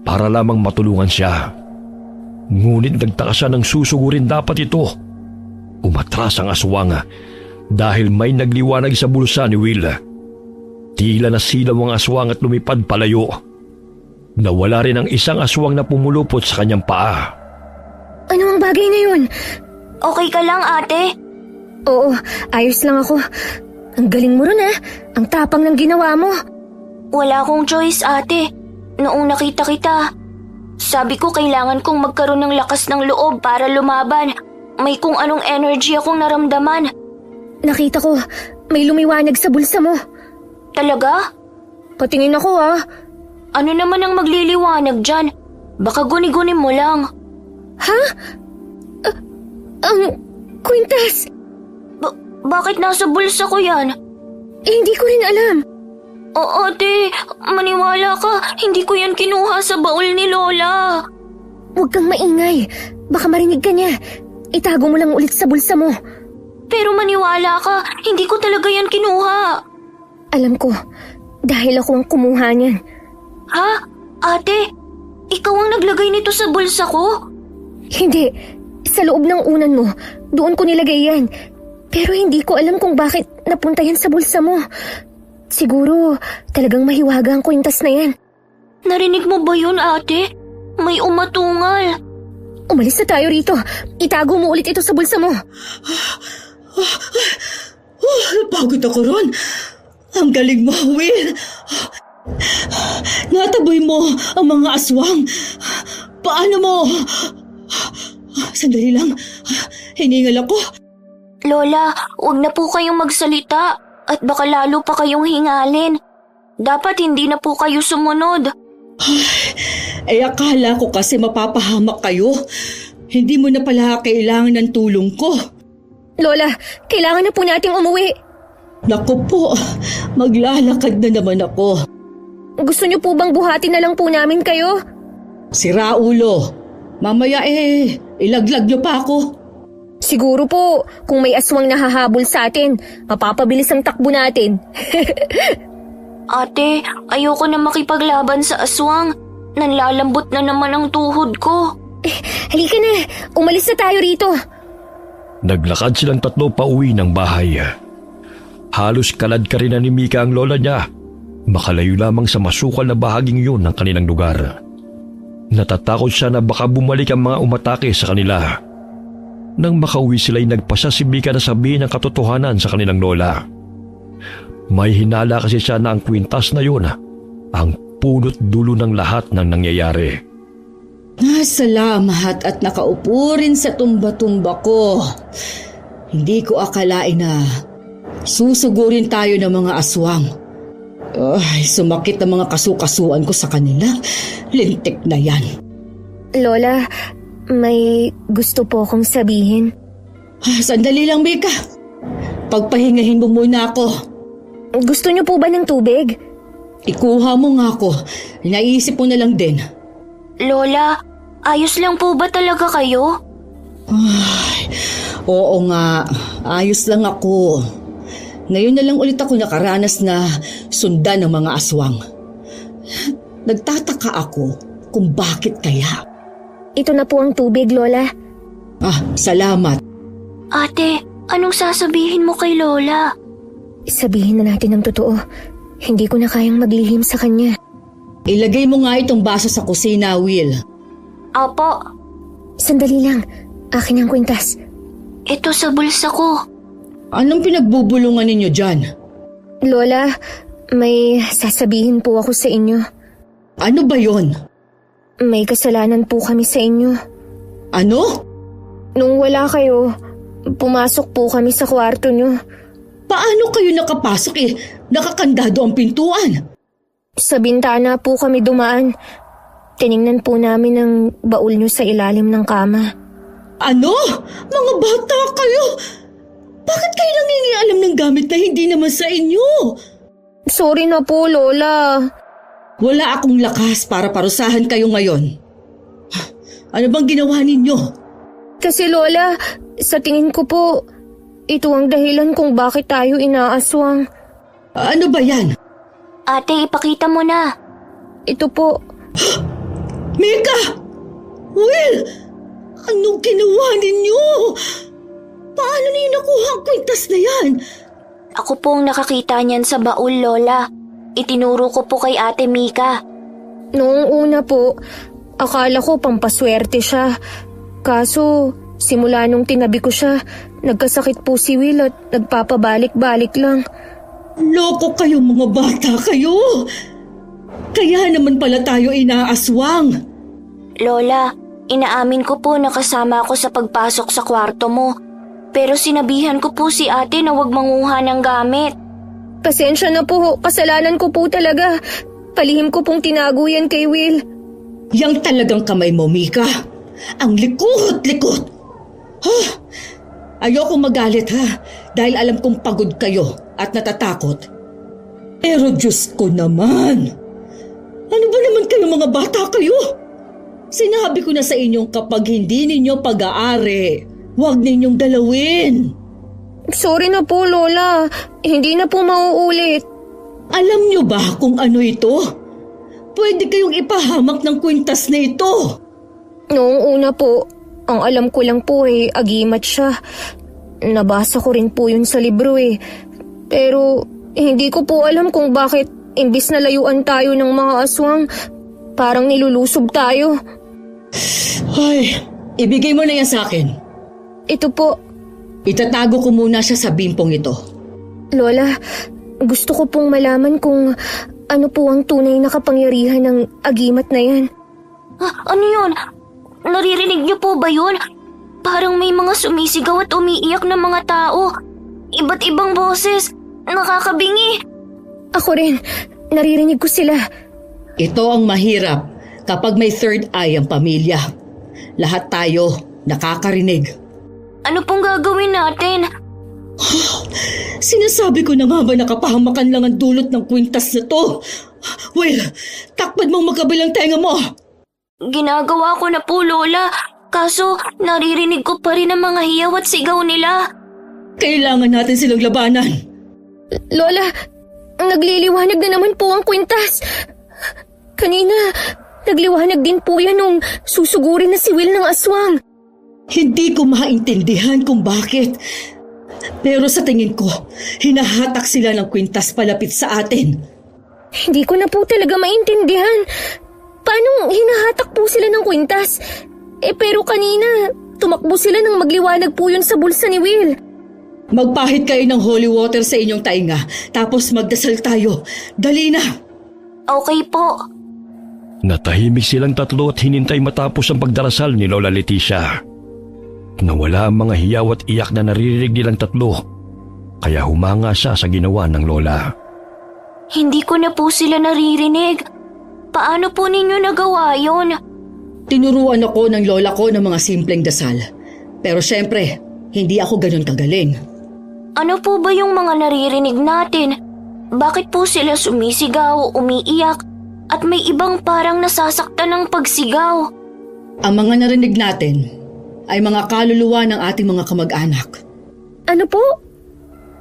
para lamang matulungan siya. Ngunit nagtaka siya ng susugurin dapat ito. Umatras ang aswanga dahil may nagliwanag sa bulsa ni Will. Tila nasilaw ang aswang at lumipad palayo. Nawala rin ang isang aswang na pumulupot sa kanyang paa. Ano ang bagay na yun? Okay ka lang, ate? Oo, ayos lang ako. Ang galing mo ron Ang tapang ng ginawa mo. Wala akong choice, ate. Noong nakita kita, sabi ko kailangan kong magkaroon ng lakas ng loob para lumaban. May kung anong energy akong naramdaman. Nakita ko, may lumiwanag sa bulsa mo. Talaga? Patingin ako Ano naman ang magliliwanag dyan? Baka guni-guni mo lang. Ha? Ang kwintas. Bakit nasa bulsa ko yan? Hindi ko rin alam. Ate, maniwala ka. Hindi ko yan kinuha sa baul ni Lola. Huwag kang maingay. Baka marinig ka niya. Itago mo lang ulit sa bulsa mo. Pero maniwala ka. Hindi ko talaga yan kinuha. Alam ko. Dahil ako ang kumuha niyan. Ha? Ate, ikaw ang naglagay nito sa bulsa ko? Hindi. Sa loob ng unan mo. Doon ko nilagay yan. Pero hindi ko alam kung bakit napunta yan sa bulsa mo. Siguro, talagang mahiwaga ang kwintas na yan. Narinig mo ba yun, ate? May umatungal. Umalis na tayo rito. Itago mo ulit ito sa bulsa mo. Napagod ako ron. Ang galing mo, Will. Nataboy mo ang mga aswang. Paano mo? Sandali lang. Hiningal ako. Lola, huwag na po kayong magsalita at baka lalo pa kayong hingalin. Dapat hindi na po kayo sumunod. Akala ko kasi mapapahamak kayo. Hindi mo na pala kailangan ng tulong ko. Lola, kailangan na po nating umuwi. Naku po, maglalakad na naman ako. Gusto niyo po bang buhatin na lang po namin kayo? Sira ulo. Mamaya ilaglag niyo pa ako. Siguro po, kung may aswang nahahabol sa atin, mapapabilis ang takbo natin. Ate, ayoko na makipaglaban sa aswang. Nanlalambot na naman ang tuhod ko. Halika na, umalis na tayo rito. Naglakad silang tatlo pauwi ng bahay. Halos kalad ka rin na ni Mika ang lola niya. Makalayo lamang sa masukal na bahaging yun ng kanilang lugar. Natatakot siya na baka bumalik ang mga umatake sa kanila. Nang makauwi sila'y nagpasya si Mika na sabihin ang katotohanan sa kanilang lola. May hinala kasi siya na ang kwintas na yun ang punot dulo ng lahat ng nangyayari. Salamat at nakaupo rin sa tumba-tumba ko. Hindi ko akalain na susugurin tayo ng mga aswang. Ay, sumakit ang mga kasukasuan ko sa kanila. Lintik na yan. Lola, may gusto po akong sabihin. Sandali lang, Mika. Pagpahingahin mo muna ako. Gusto niyo po ba ng tubig? Ikuha mo nga ako. Naisip mo na lang din. Lola, ayos lang po ba talaga kayo? Ay, oo nga. Ayos lang ako. Ngayon na lang ulit ako nakaranas na sundan ng mga aswang. Nagtataka ako kung bakit kaya. Ito na po ang tubig, Lola. Salamat. Ate, anong sasabihin mo kay Lola? Sabihin na natin ang totoo. Hindi ko na kayang maglihim sa kanya. Ilagay mo nga itong baso sa kusina, Will. Opo, Sandali lang. Akin ang kwintas. ito sa bulsa ko. Anong pinagbubulungan ninyo dyan? Lola, may sasabihin po ako sa inyo. Ano ba yon? May kasalanan po kami sa inyo. Ano? Nung wala kayo, pumasok po kami sa kwarto nyo. Paano kayo nakapasok nakakandado ang pintuan? Sa bintana po kami dumaan. Tiningnan po namin ang baul nyo sa ilalim ng kama. Ano? Mga bata kayo! Bakit kayo nangingialam ng gamit na hindi naman sa inyo? Sorry na po, Lola. Wala akong lakas para parusahan kayo ngayon. Ano bang ginawa ninyo? Kasi Lola, sa tingin ko po, ito ang dahilan kung bakit tayo inaaswang. Ano ba yan? Ate, ipakita mo na. Ito po, Mika! Will! Anong ginawa ninyo? Paano niyo nakuha ang kwintas na yan? Ako pong nakakita niyan sa baul, Lola. Itinuro ko po kay Ate Mika. noong una po, akala ko pampaswerte siya. Kaso, simula nung tinabi ko siya, nagkasakit po si Will at nagpapabalik-balik lang. Loko kayo mga bata kayo! Kaya naman pala tayo inaaswang. Lola, inaamin ko po na kasama ako sa pagpasok sa kwarto mo. Pero sinabihan ko po si ate na huwag manguha ng gamit. Pasensya na po, kasalanan ko po talaga. Palihim ko pong tinago yan kay Will. Yang talagang kamay mo, Mika. Ang likot-likot. Ayoko magalit ha, dahil alam kong pagod kayo at natatakot. Pero Diyos ko naman. Ano ba naman kayo mga bata kayo? Sinabi ko na sa inyong kapag hindi ninyo pag-aari, huwag ninyong dalawin. Sorry na po, Lola. Hindi na po mauulit. Alam nyo ba kung ano ito? Pwede kayong ipahamak ng kwintas na ito. Noong una po, ang alam ko lang po agimat siya. Nabasa ko rin po yun sa libro Pero hindi ko po alam kung bakit imbis na layuan tayo ng mga aswang, parang nilulusob tayo. Ay, ibigay mo na yan sa akin. Ito po, Itatago ko muna siya sa bimpong ito. Lola, gusto ko pong malaman kung ano po ang tunay na kapangyarihan ng agimat na yan. Ano yun? Naririnig niyo po ba yun? Parang may mga sumisigaw at umiiyak na mga tao. Iba't ibang boses. Nakakabingi. Ako rin, naririnig ko sila. Ito ang mahirap kapag may third eye ang pamilya. Lahat tayo nakakarinig. Ano pong gagawin natin? Sinasabi ko na nga ba nakapahamakan lang ang dulot ng kwintas na to? Well, takpan mong magkabilang tenga mo. Ginagawa ko na po, Lola. Kaso, naririnig ko pa rin ang mga hiyaw at sigaw nila. Kailangan natin silang labanan. Lola, nagliliwanag na naman po ang kwintas. Kanina, nagliwanag din po yan nung susugurin na si Will ng aswang. Hindi ko maintindihan kung bakit. Pero sa tingin ko, hinahatak sila ng kwintas palapit sa atin. Hindi ko na po talaga maintindihan. Paano hinahatak po sila ng kwintas? Pero kanina, tumakbo sila nang magliwanag po yun sa bulsa ni Will. Magpahid kayo ng holy water sa inyong tainga, tapos magdasal tayo. Dali na! Okay po. Natahimik silang tatlo at hinintay matapos ang pagdarasal ni Lola Leticia. Nawala ang mga hiyaw at iyak na naririnig nilang tatlo, kaya humanga siya sa ginawa ng Lola. Hindi ko na po sila naririnig. Paano po ninyo nagawa yun? Tinuruan ako ng lola ko ng mga simpleng dasal. Pero syempre, hindi ako ganun kagaling. Ano po ba yung mga naririnig natin? Bakit po sila sumisigaw, umiiyak, at may ibang parang nasasaktan ng pagsigaw? Ang mga narinig natin ay mga kaluluwa ng ating mga kamag-anak. Ano po?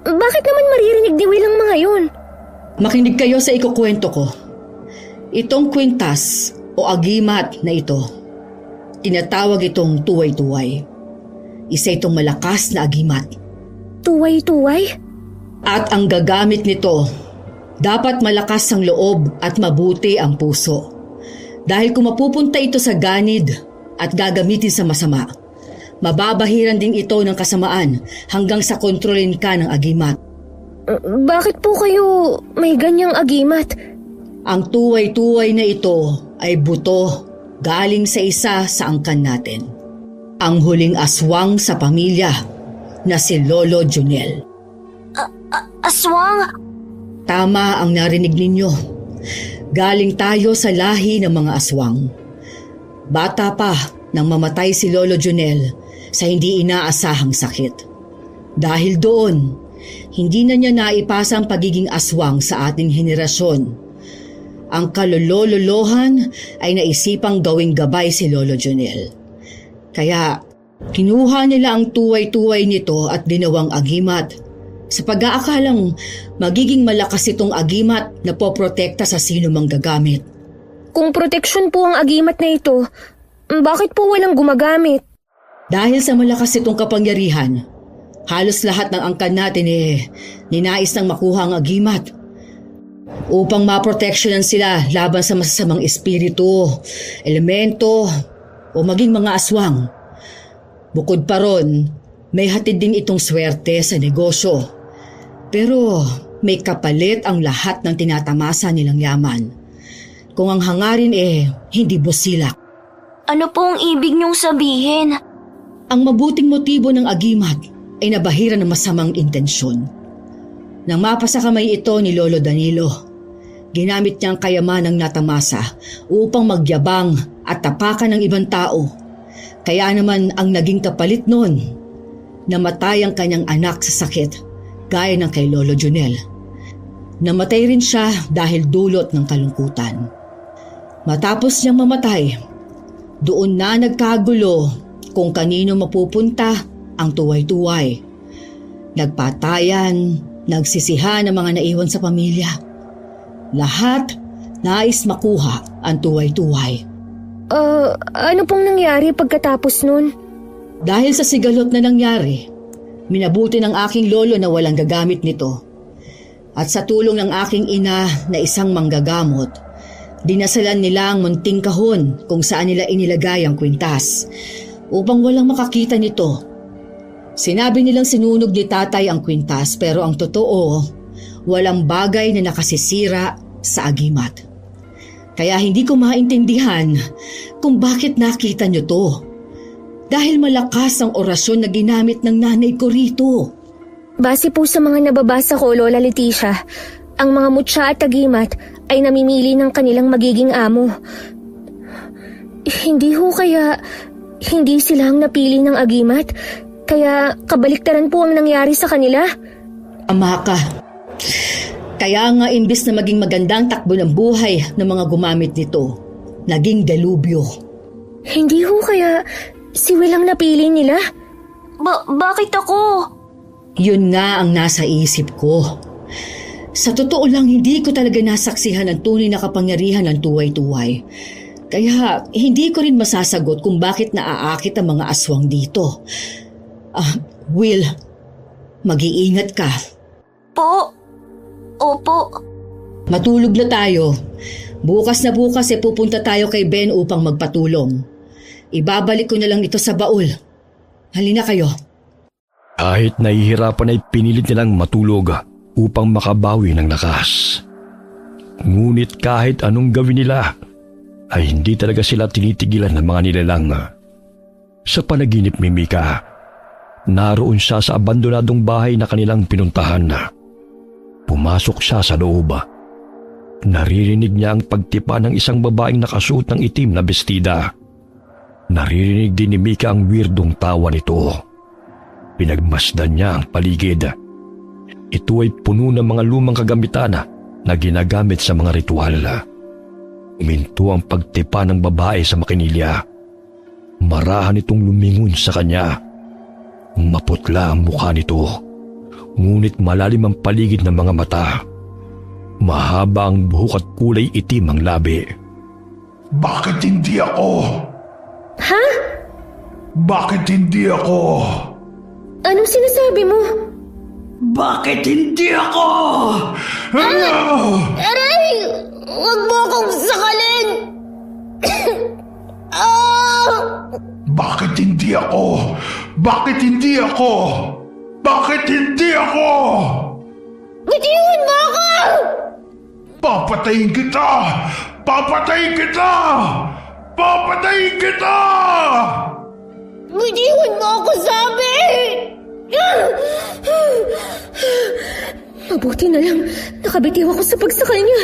Bakit naman maririnig ni Will ang mga yun? Makinig kayo sa ikukwento ko. Itong kwintas o agimat na ito, tinatawag itong tuway-tuway. Isa itong malakas na agimat. Tuway-tuway? At ang gagamit nito Dapat malakas ang loob at mabuti ang puso. Dahil kung mapupunta ito sa ganid at gagamitin sa masama, mababahiran din ito ng kasamaan hanggang sa kontrolin ka ng agimat. Bakit po kayo may ganyang agimat? Ang tuway-tuway na ito ay buto galing sa isa sa angkan natin. Ang huling aswang sa pamilya na si Lolo Junel. Aswang? Tama ang narinig ninyo. Galing tayo sa lahi ng mga aswang. Bata pa nang mamatay si Lolo Junel sa hindi inaasahang sakit. Dahil doon, hindi na niya naipasa ang pagiging aswang sa ating henerasyon. Ang kalololohan ay naisipang gawing gabay si Lolo Junel. Kaya kinuha nila ang tuway-tuway nito at ginawang agimat sa pag-aakalang magiging malakas itong agimat na poprotekta sa sino mang gagamit. Kung proteksyon po ang agimat na ito, bakit po walang gumagamit? Dahil sa malakas itong kapangyarihan, halos lahat ng angkan natin ninais nang makuha ang agimat upang maproteksyonan sila laban sa masasamang espiritu, elemento o maging mga aswang. Bukod pa ron, may hatid din itong swerte sa negosyo. Pero may kapalit ang lahat ng tinatamasa nilang yaman. Kung ang hangarin hindi busilak. Ano pong ibig niyong sabihin? Ang mabuting motibo ng agimat ay nabahiran ng masamang intensyon. Nang mapasa kamay ito ni Lolo Danilo, ginamit niya ang kayamanang natamasa upang magyabang at tapakan ng ibang tao. Kaya naman ang naging kapalit noon, namatay ang kanyang anak sa sakit, gaya ng kay Lolo Junel. Namatay rin siya dahil dulot ng kalungkutan. Matapos niyang mamatay, doon na nagkagulo kung kanino mapupunta ang tuway-tuway. Nagpatayan, nagsisihan ang mga naiwan sa pamilya. Lahat nais makuha ang tuway-tuway. Ano pong nangyari pagkatapos nun? Dahil sa sigalot na nangyari, minabuti ng aking lolo na walang gagamit nito. At sa tulong ng aking ina na isang manggagamot, dinasalan nila ang munting kahon kung saan nila inilagay ang kwintas upang walang makakita nito. Sinabi nilang sinunog ni tatay ang kwintas pero ang totoo, walang bagay na nakasisira sa agimat. Kaya hindi ko maintindihan kung bakit nakita niyo to. Dahil malakas ang orasyon na ginamit ng nanay ko rito. Base po sa mga nababasa ko, Lola Leticia, ang mga mutya at agimat ay namimili ng kanilang magiging amo. Hindi ho kaya hindi sila ang napili ng agimat? Kaya kabaliktaran po ang nangyari sa kanila? Ama ka. Kaya nga imbis na maging magandang takbo ng buhay ng mga gumamit nito, naging delubyo. Hindi ho kaya si Will ang napili nila? Bakit ako? Yun nga ang nasa isip ko. Sa totoo lang, hindi ko talaga nasaksihan ang tunay na kapangyarihan ng tuway-tuway. Kaya hindi ko rin masasagot kung bakit naaakit ang mga aswang dito. Will, mag-iingat ka. Po? Opo. Matulog na tayo. Bukas pupunta tayo kay Ben upang magpatulong. Ibabalik ko na lang ito sa baul. Halina kayo. Kahit nahihirapan ay pinilit nilang matulog upang makabawi ng lakas. Ngunit kahit anong gawin nila, ay hindi talaga sila tinitigilan ng mga nilalang. Sa panaginip ni Mika, naroon siya sa abandonadong bahay na kanilang pinuntahan. Pumasok siya sa loob. Naririnig niya ang pagtipa ng isang babaeng nakasuot ng itim na bestida. Naririnig din ni Mika ang weirdong tawa nito. Pinagmasdan niya ang paligid. Ito ay puno ng mga lumang kagamitan na ginagamit sa mga ritual. Uminto ang pagtipa ng babae sa makinilya. Marahan itong lumingon sa kanya. Maputla ang mukha nito, ngunit malalim ang paligid ng mga mata. Mahaba ang buhok at kulay itim ang labi. Bakit hindi ako? Ha? Bakit hindi ako? Anong sinasabi mo? Bakit hindi ako? Aray! Huwag mo akong sakalin! Bakit hindi ako? Bakit hindi ako? Bakit hindi ako? Bitiwan mo ako! Papatayin kita! Papatayin kita! Papatayin kita! Bitiwan mo ako, sabi! Mabuti na lang, nakabitiw ako sa pagsakal niya.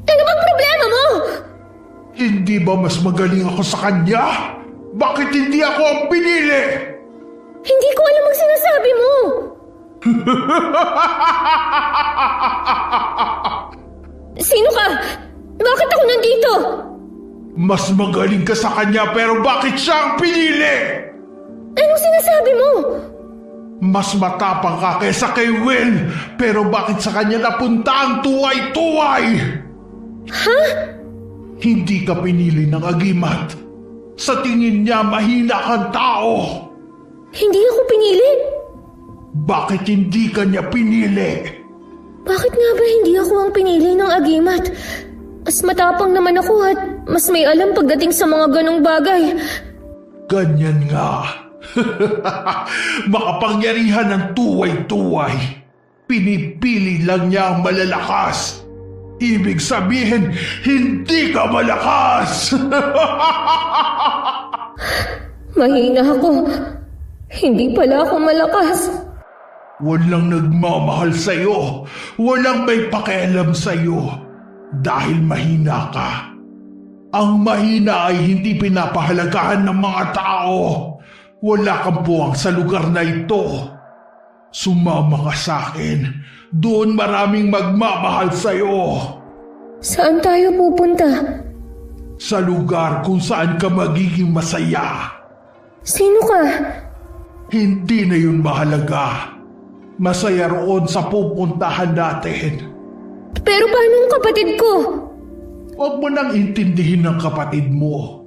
Ano bang problema mo? Hindi ba mas magaling ako sa kanya? Bakit hindi ako ang pinili? Hindi ko alam ang sinasabi mo. Sino ka? Bakit ako nandito? Mas magaling ka sa kanya pero bakit siya ang pinili? Anong sinasabi mo? Mas matapang ka kaysa kay Will pero bakit sa kanya napunta ang tuway-tuway? Ha? Hindi ka pinili ng agimat. Sa tingin niya mahina kang tao. Hindi ako pinili? Bakit hindi ka niya pinili? Bakit nga ba hindi ako ang pinili ng agimat? Mas matapang naman ako at mas may alam pagdating sa mga ganong bagay. Ganyan nga. Makapangyarihan ng tuway-tuway. Pinipili lang niya ang malalakas. Ibig sabihin, hindi ka malakas! Mahina ako. Hindi pala ako malakas. Walang nagmamahal sa'yo. Walang may pakialam sa'yo. Dahil mahina ka. Ang mahina ay hindi pinapahalagahan ng mga tao. Wala kang puwang sa lugar na ito. Sumama ka sa akin. Doon maraming magmamahal sa'yo. Saan tayo pupunta? Sa lugar kung saan ka magiging masaya. Sino ka? Hindi na yun mahalaga. Masaya roon sa pupuntahan natin. Pero paano ang kapatid ko? Huwag mo nang intindihin ng kapatid mo.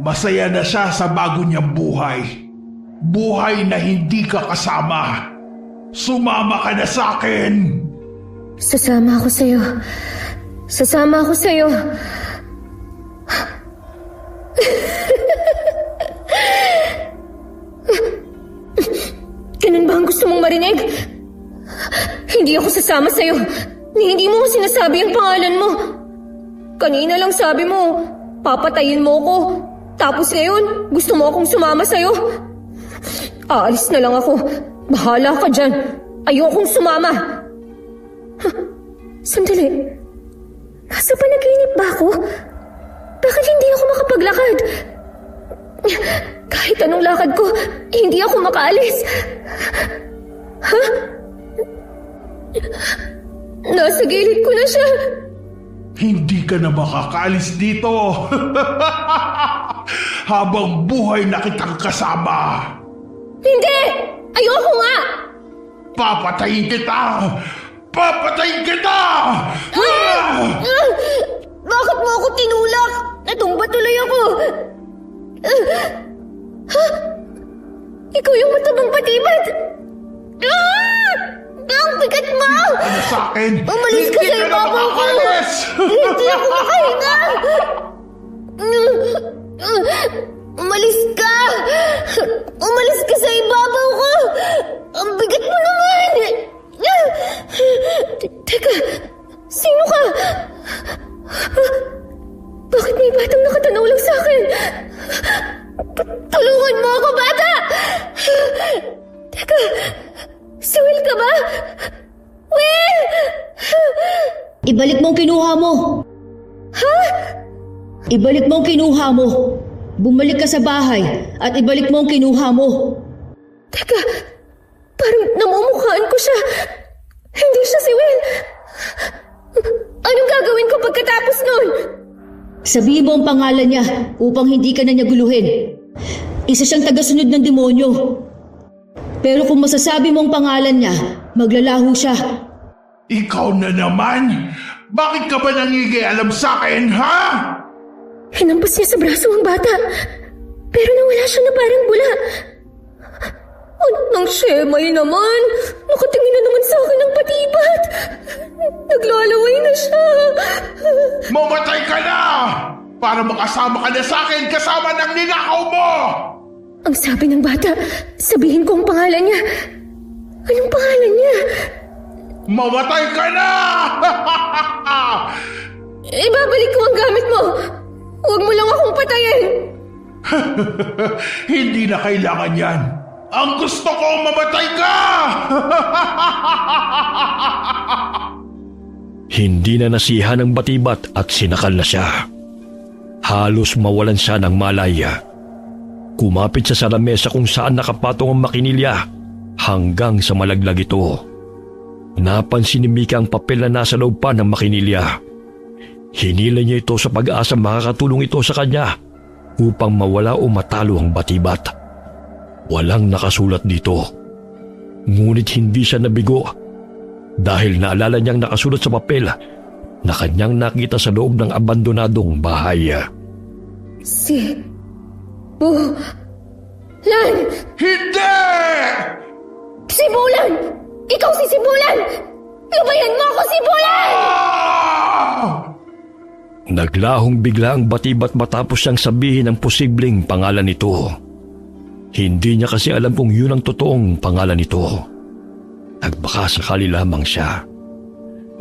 Masaya na siya sa bago niyang buhay. Buhay na hindi ka kasama. Sumama ka na sa akin! Sasama ako sa'yo. Sasama ako sa'yo. Ganun ba ang gusto mong marinig? Hindi ako sasama sa'yo. Hindi mo sinasabi ang pangalan mo. Kanina lang sabi mo, papatayin mo ko. Tapos ngayon, gusto mo akong sumama sa'yo? Aalis na lang ako. Bahala ka dyan. Ayokong sumama. Sandali. Nasa panaginip ba ako? Bakit hindi ako makapaglakad? Kahit anong lakad ko, hindi ako makaalis. Ha? Nasa gilid ko na siya. Hindi ka na makakaalis dito. Habang buhay na kitang kasama. Hindi! Ayoko nga! Papatayin kita! Papatayin kita! Bakit mo ako tinulak? Natumba tuloy ako. Ikaw yung matabang patibad. Ang bigat mo! Ano sa akin? Umalis ka sa ibabaw ko! Hindi ako makahinga! Umalis ka! Umalis ka sa ibabaw ko! Ang bigat mo naman! Teka, sino ka? Bakit may batang nakatanaw lang sa akin? Tulungan mo ako, bata! Teka, si Will ka ba? Will! Ibalik mo ang kinuha mo. Ha? Ibalik mo ang kinuha mo. Bumalik ka sa bahay at ibalik mo ang kinuha mo. Teka, parang namumukhaan ko siya. Hindi siya si Will. Anong gagawin ko pagkatapos nun? Sabihin mo ang pangalan niya upang hindi ka na niya guluhin. Isa siyang tagasunod ng demonyo. Pero kung masasabi mo ang pangalan niya, maglalaho siya. Ikaw na naman? Bakit ka ba nangigialam sa akin, ha? Hinampas niya sa braso ang bata. Pero nawala siya na parang bula. Nang Shemay naman, nakatingin na naman sa akin ng patibat. Naglalaway na siya. Mamatay ka na! Para makasama ka na sa akin kasama ng ninakaw mo! Ang sabi ng bata, sabihin ko ang pangalan niya. Anong pangalan niya? Mamatay ka na! Ibabalik ko ang gamit mo. Huwag mo lang akong patayin. Hindi na kailangan yan. Ang gusto ko, mamatay ka! Hindi na nasiha ng batibat at sinakal na siya. Halos mawalan siya ng malaya. Kumapit siya sa lamesa kung saan nakapatong ang makinilya hanggang sa malaglag ito. Napansin ni Mika ang papel na nasa loob pa ng makinilya. Hinila niya ito sa pag-asa makakatulong ito sa kanya upang mawala o matalo ang batibat. Walang nakasulat dito. Ngunit hindi siya nabigo dahil naalala niyang nakasulat sa papel na kanyang nakita sa loob ng abandonadong bahay. Si Bulan! Hindi! Si Bulan! Ikaw si Bulan! Lubayan mo ako, si Bulan! Ah! Naglahong bigla ang batibat matapos siyang sabihin ang posibleng pangalan nito. Hindi niya kasi alam kung yun ang totoong pangalan nito. Nagbaka sakali lamang siya.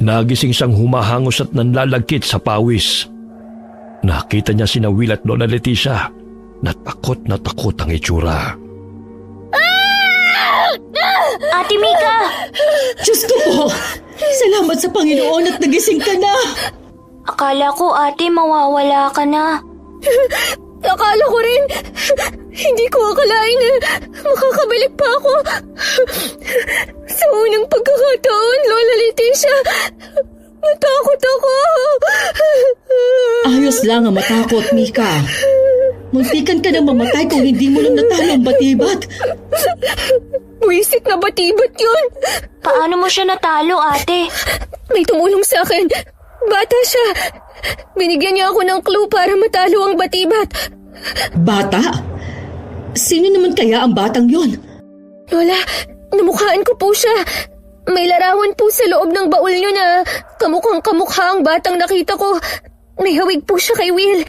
Nagising siyang humahangos at nanlalagkit sa pawis. Nakita niya sina Will at Lola Leticia na takot ang itsura. Ate Mika! Diyos ko po! Salamat sa Panginoon at nagising ka na! Akala ko ate mawawala ka na. Akala ko rin. Hindi ko akalain na makakabalik pa ako. Sa unang pagkakataon, Lola Leticia, natakot ako. Ayos lang ang matakot, Mika. Muntikan ka na mamatay kung hindi mo lang natalo ang batibat. Buwisit na batibat yun. Paano mo siya natalo, ate? May tumulong sa akin. Bata siya. Binigyan niya ako ng clue para matalo ang batibat. Bata? Sino naman kaya ang batang yon? Lola, namukhaan ko po siya. May larawan po sa loob ng baul niyo na kamukhang kamukha ang batang nakita ko. May hawig po siya kay Will.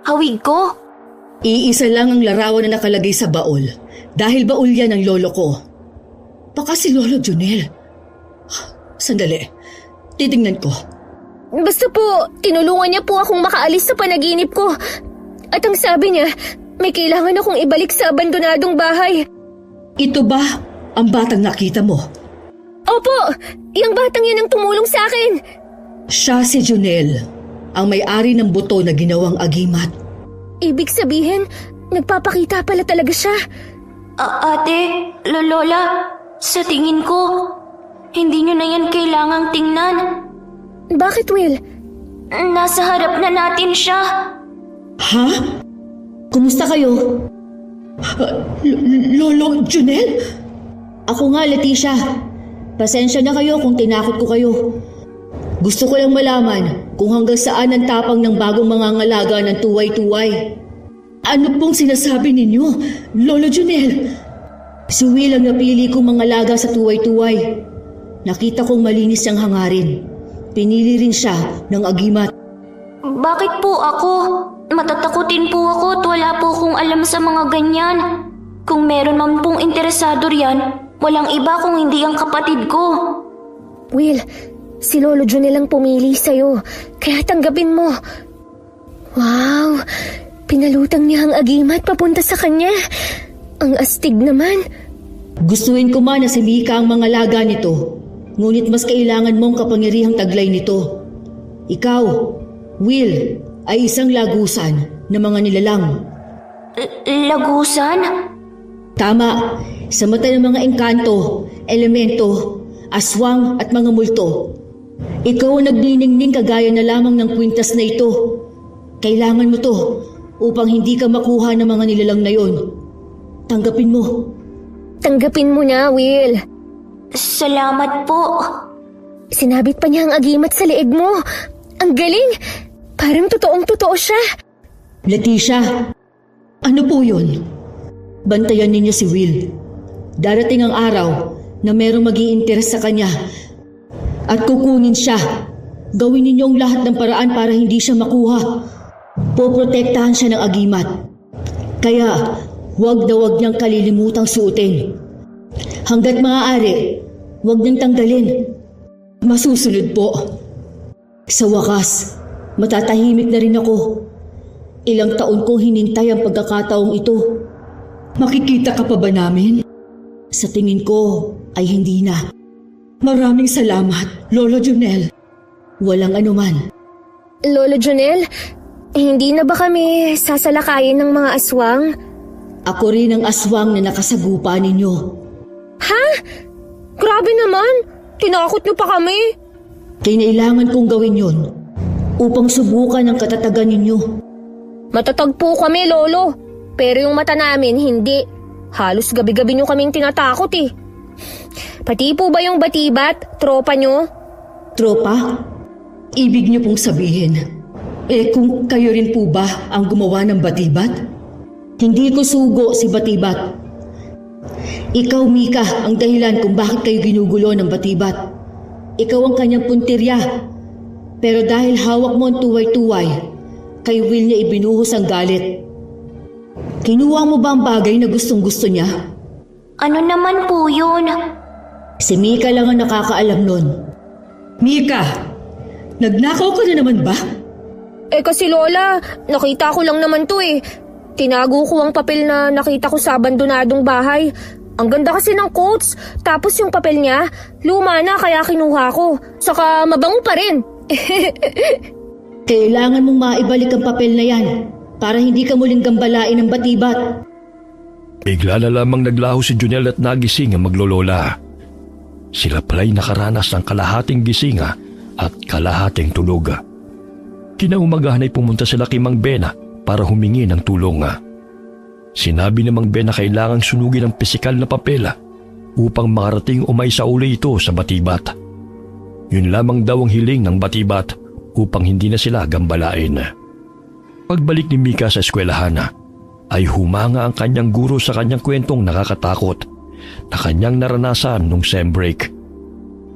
Hawig ko? Iisa lang ang larawan na nakalagay sa baul. Dahil baul yan ng lolo ko. Baka si Lolo Junel. Sandali. Titingnan ko. Basta po, tinulungan niya po akong makaalis sa panaginip ko. At ang sabi niya, may kailangan akong ibalik sa abandonadong bahay. Ito ba ang batang nakita mo? Opo, yung batang yan ang tumulong sa akin. Siya si Junel, ang may-ari ng buto na ginawang agimat. Ibig sabihin, nagpapakita pala talaga siya. Ate, Lola, sa tingin ko, hindi nyo na yan kailangang tingnan. Bakit, Will? Nasa harap na natin siya. Ha? Kumusta kayo? Lolo Junel? Ako nga, Leticia. Pasensya na kayo kung tinakot ko kayo. Gusto ko lang malaman kung hanggang saan ang tapang ng bagong mangangalaga ng tuway-tuway. Ano pong sinasabi ninyo, Lolo Junel? Si Will ang napili kong mangalaga sa tuway-tuway. Nakita kong malinis siyang hangarin. Pinili rin siya ng agimat. Bakit po ako? Matatakutin po ako at wala po akong alam sa mga ganyan. Kung meron man pong interesado riyan, walang iba kung hindi ang kapatid ko. Will, si Lolo Junel ang pumili sa'yo, kaya tanggapin mo. Wow, pinalutang niya ang agimat papunta sa kanya. Ang astig naman. Gustuin ko man na si Mika ang mangalaga nito. Ngunit mas kailangan mong kapangyarihang taglay nito. Ikaw, Will, ay isang lagusan ng mga nilalang. Lagusan? Tama, sa mata ng mga engkanto, elemento, aswang at mga multo. Ikaw ang nagniningning kagaya na lamang ng kwintas na ito. Kailangan mo to upang hindi ka makuha ng mga nilalang na yon. Tanggapin mo. Tanggapin mo na, Will. Salamat po. Sinabit pa niya ang agimat sa leeg mo. Ang galing! Parang totoong-totoo siya. Leticia, Ano po yun? bantayan ninyo si Will. Darating ang araw na merong mag-i-interes sa kanya at kukunin siya. Gawin ninyo ang lahat ng paraan para hindi siya makuha. Poprotektahan siya ng agimat. Kaya, huwag na huwag niyang kalilimutang suotin. Hanggat maaari, huwag niyang tanggalin. Masusunod po. Sa wakas, matatahimik na rin ako. Ilang taon kong hinintay ang pagkakataong ito. Makikita ka pa ba namin? Sa tingin ko ay hindi na. Maraming salamat, Lolo Junel. Walang anuman. Lolo Junel, hindi na ba kami sasalakayin ng mga aswang? Ako rin ang aswang na nakasagupa ninyo. Ha? Grabe naman! Tinakot niyo pa kami! Kinailangan kong gawin yon upang subukan ang katatagan ninyo. Matatag po kami, Lolo. Pero yung mata namin, hindi. Halos gabi-gabi niyo kaming tinatakot eh. Pati po ba yung batibat, tropa niyo? Tropa? Ibig niyo pong sabihin, kung kayo rin po ba ang gumawa ng batibat? Hindi ko sugo si batibat. Ikaw, Mika, ang dahilan kung bakit kayo ginugulo ng batibat. Ikaw ang kanyang puntirya. Pero dahil hawak mo ang tuway-tuway, kay Will niya ibinuhos ang galit. Kinuha mo ba ang bagay na gustong-gusto niya? Ano naman po yun? Si Mika lang ang nakakaalam nun. Mika, nagnakaw ka na naman ba? Kasi Lola, nakita ko lang naman to eh. Tinago ko ang papel na nakita ko sa abandonadong bahay. Ang ganda kasi ng quotes, tapos yung papel niya, luma na kaya kinuha ko. Saka mabango pa rin. Kailangan mong maibalik ang papel na yan para hindi ka muling gambalain ng batibat. Bigla na lamang naglaho si Junel at nagising ang maglolola. Sila pala'y nakaranas ng kalahating gisinga at kalahating tulog. Kinaumagahan ay pumunta sila kay Mang Bena para humingi ng tulong. Sinabi ni Mang Bena kailangang sunugin ang pisikal na papel upang makarating umay sa uli ito sa batibat. Yun lamang daw ang hiling ng batibat upang hindi na sila gambalain. Pagbalik ni Mika sa eskwelahan, ay humanga ang kanyang guro sa kanyang kwentong nakakatakot na kanyang naranasan nung sem break.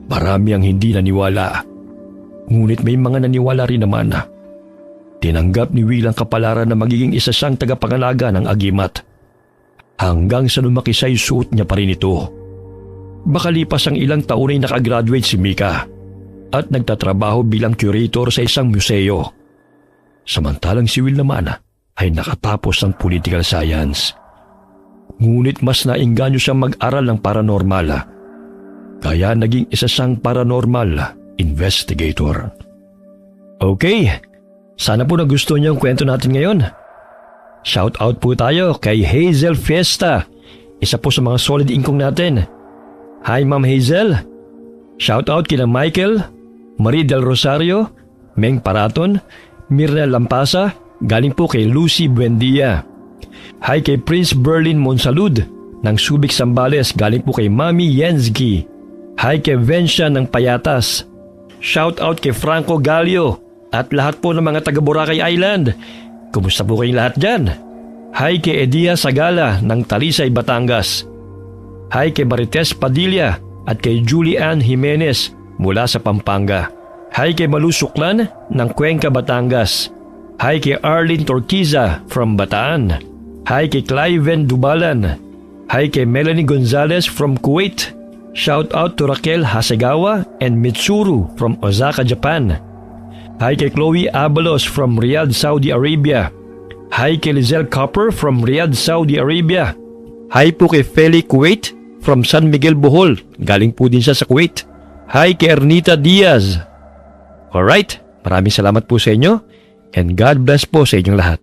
Marami ang hindi naniwala, ngunit may mga naniwala rin naman. Tinanggap ni Will ang kapalaran na magiging isa siyang tagapangalaga ng agimat. Hanggang sa lumaki siya, suot niya pa rin ito. Makalipas ang ilang taon ay nakagraduate si Mika at nagtatrabaho bilang curator sa isang museo. Samantalang si Will naman ay nakatapos ng political science. Ngunit mas nainganyo siyang mag-aral ng paranormal. Kaya naging isa siyang paranormal investigator. Okay, sana po nagustuhan niyo ang kwento natin ngayon. Shout out po tayo kay Hazel Fiesta, isa po sa mga solid ingkong natin. Hi Ma'am Hazel. Shout out kina Michael, Marie Del Rosario, Meng Paraton, Mirna Lampasa, galing po kay Lucy Buendia. Hi kay Prince Berlin Monsalud ng Subic Zambales, galing po kay Mami Yensky. Hi kay Vencia ng Payatas. Shout out kay Franco Galio at lahat po ng mga taga Boracay Island. Kumusta po kayong lahat dyan? Hi kay Edia Sagala ng Talisay, Batangas. Hi kay Marites Padilla at kay Julie Ann Jimenez mula sa Pampanga. Hi kay Malu Suklan ng Cuenca, Batangas. Hi kay Arlene Torquiza from Bataan. Hi kay Cliven Dubalan. Hi kay Melanie Gonzalez from Kuwait. Shout out to Raquel Hasegawa and Mitsuru from Osaka, Japan. Hi kay Chloe Abalos from Riyadh, Saudi Arabia. Hi kay Lizelle Copper from Riyadh, Saudi Arabia. Hi po kay Feli Kuwait from San Miguel, Bohol. Galing po din siya sa Kuwait. Hi kay Ernita Diaz. Alright, maraming salamat po sa inyo and God bless po sa inyong lahat.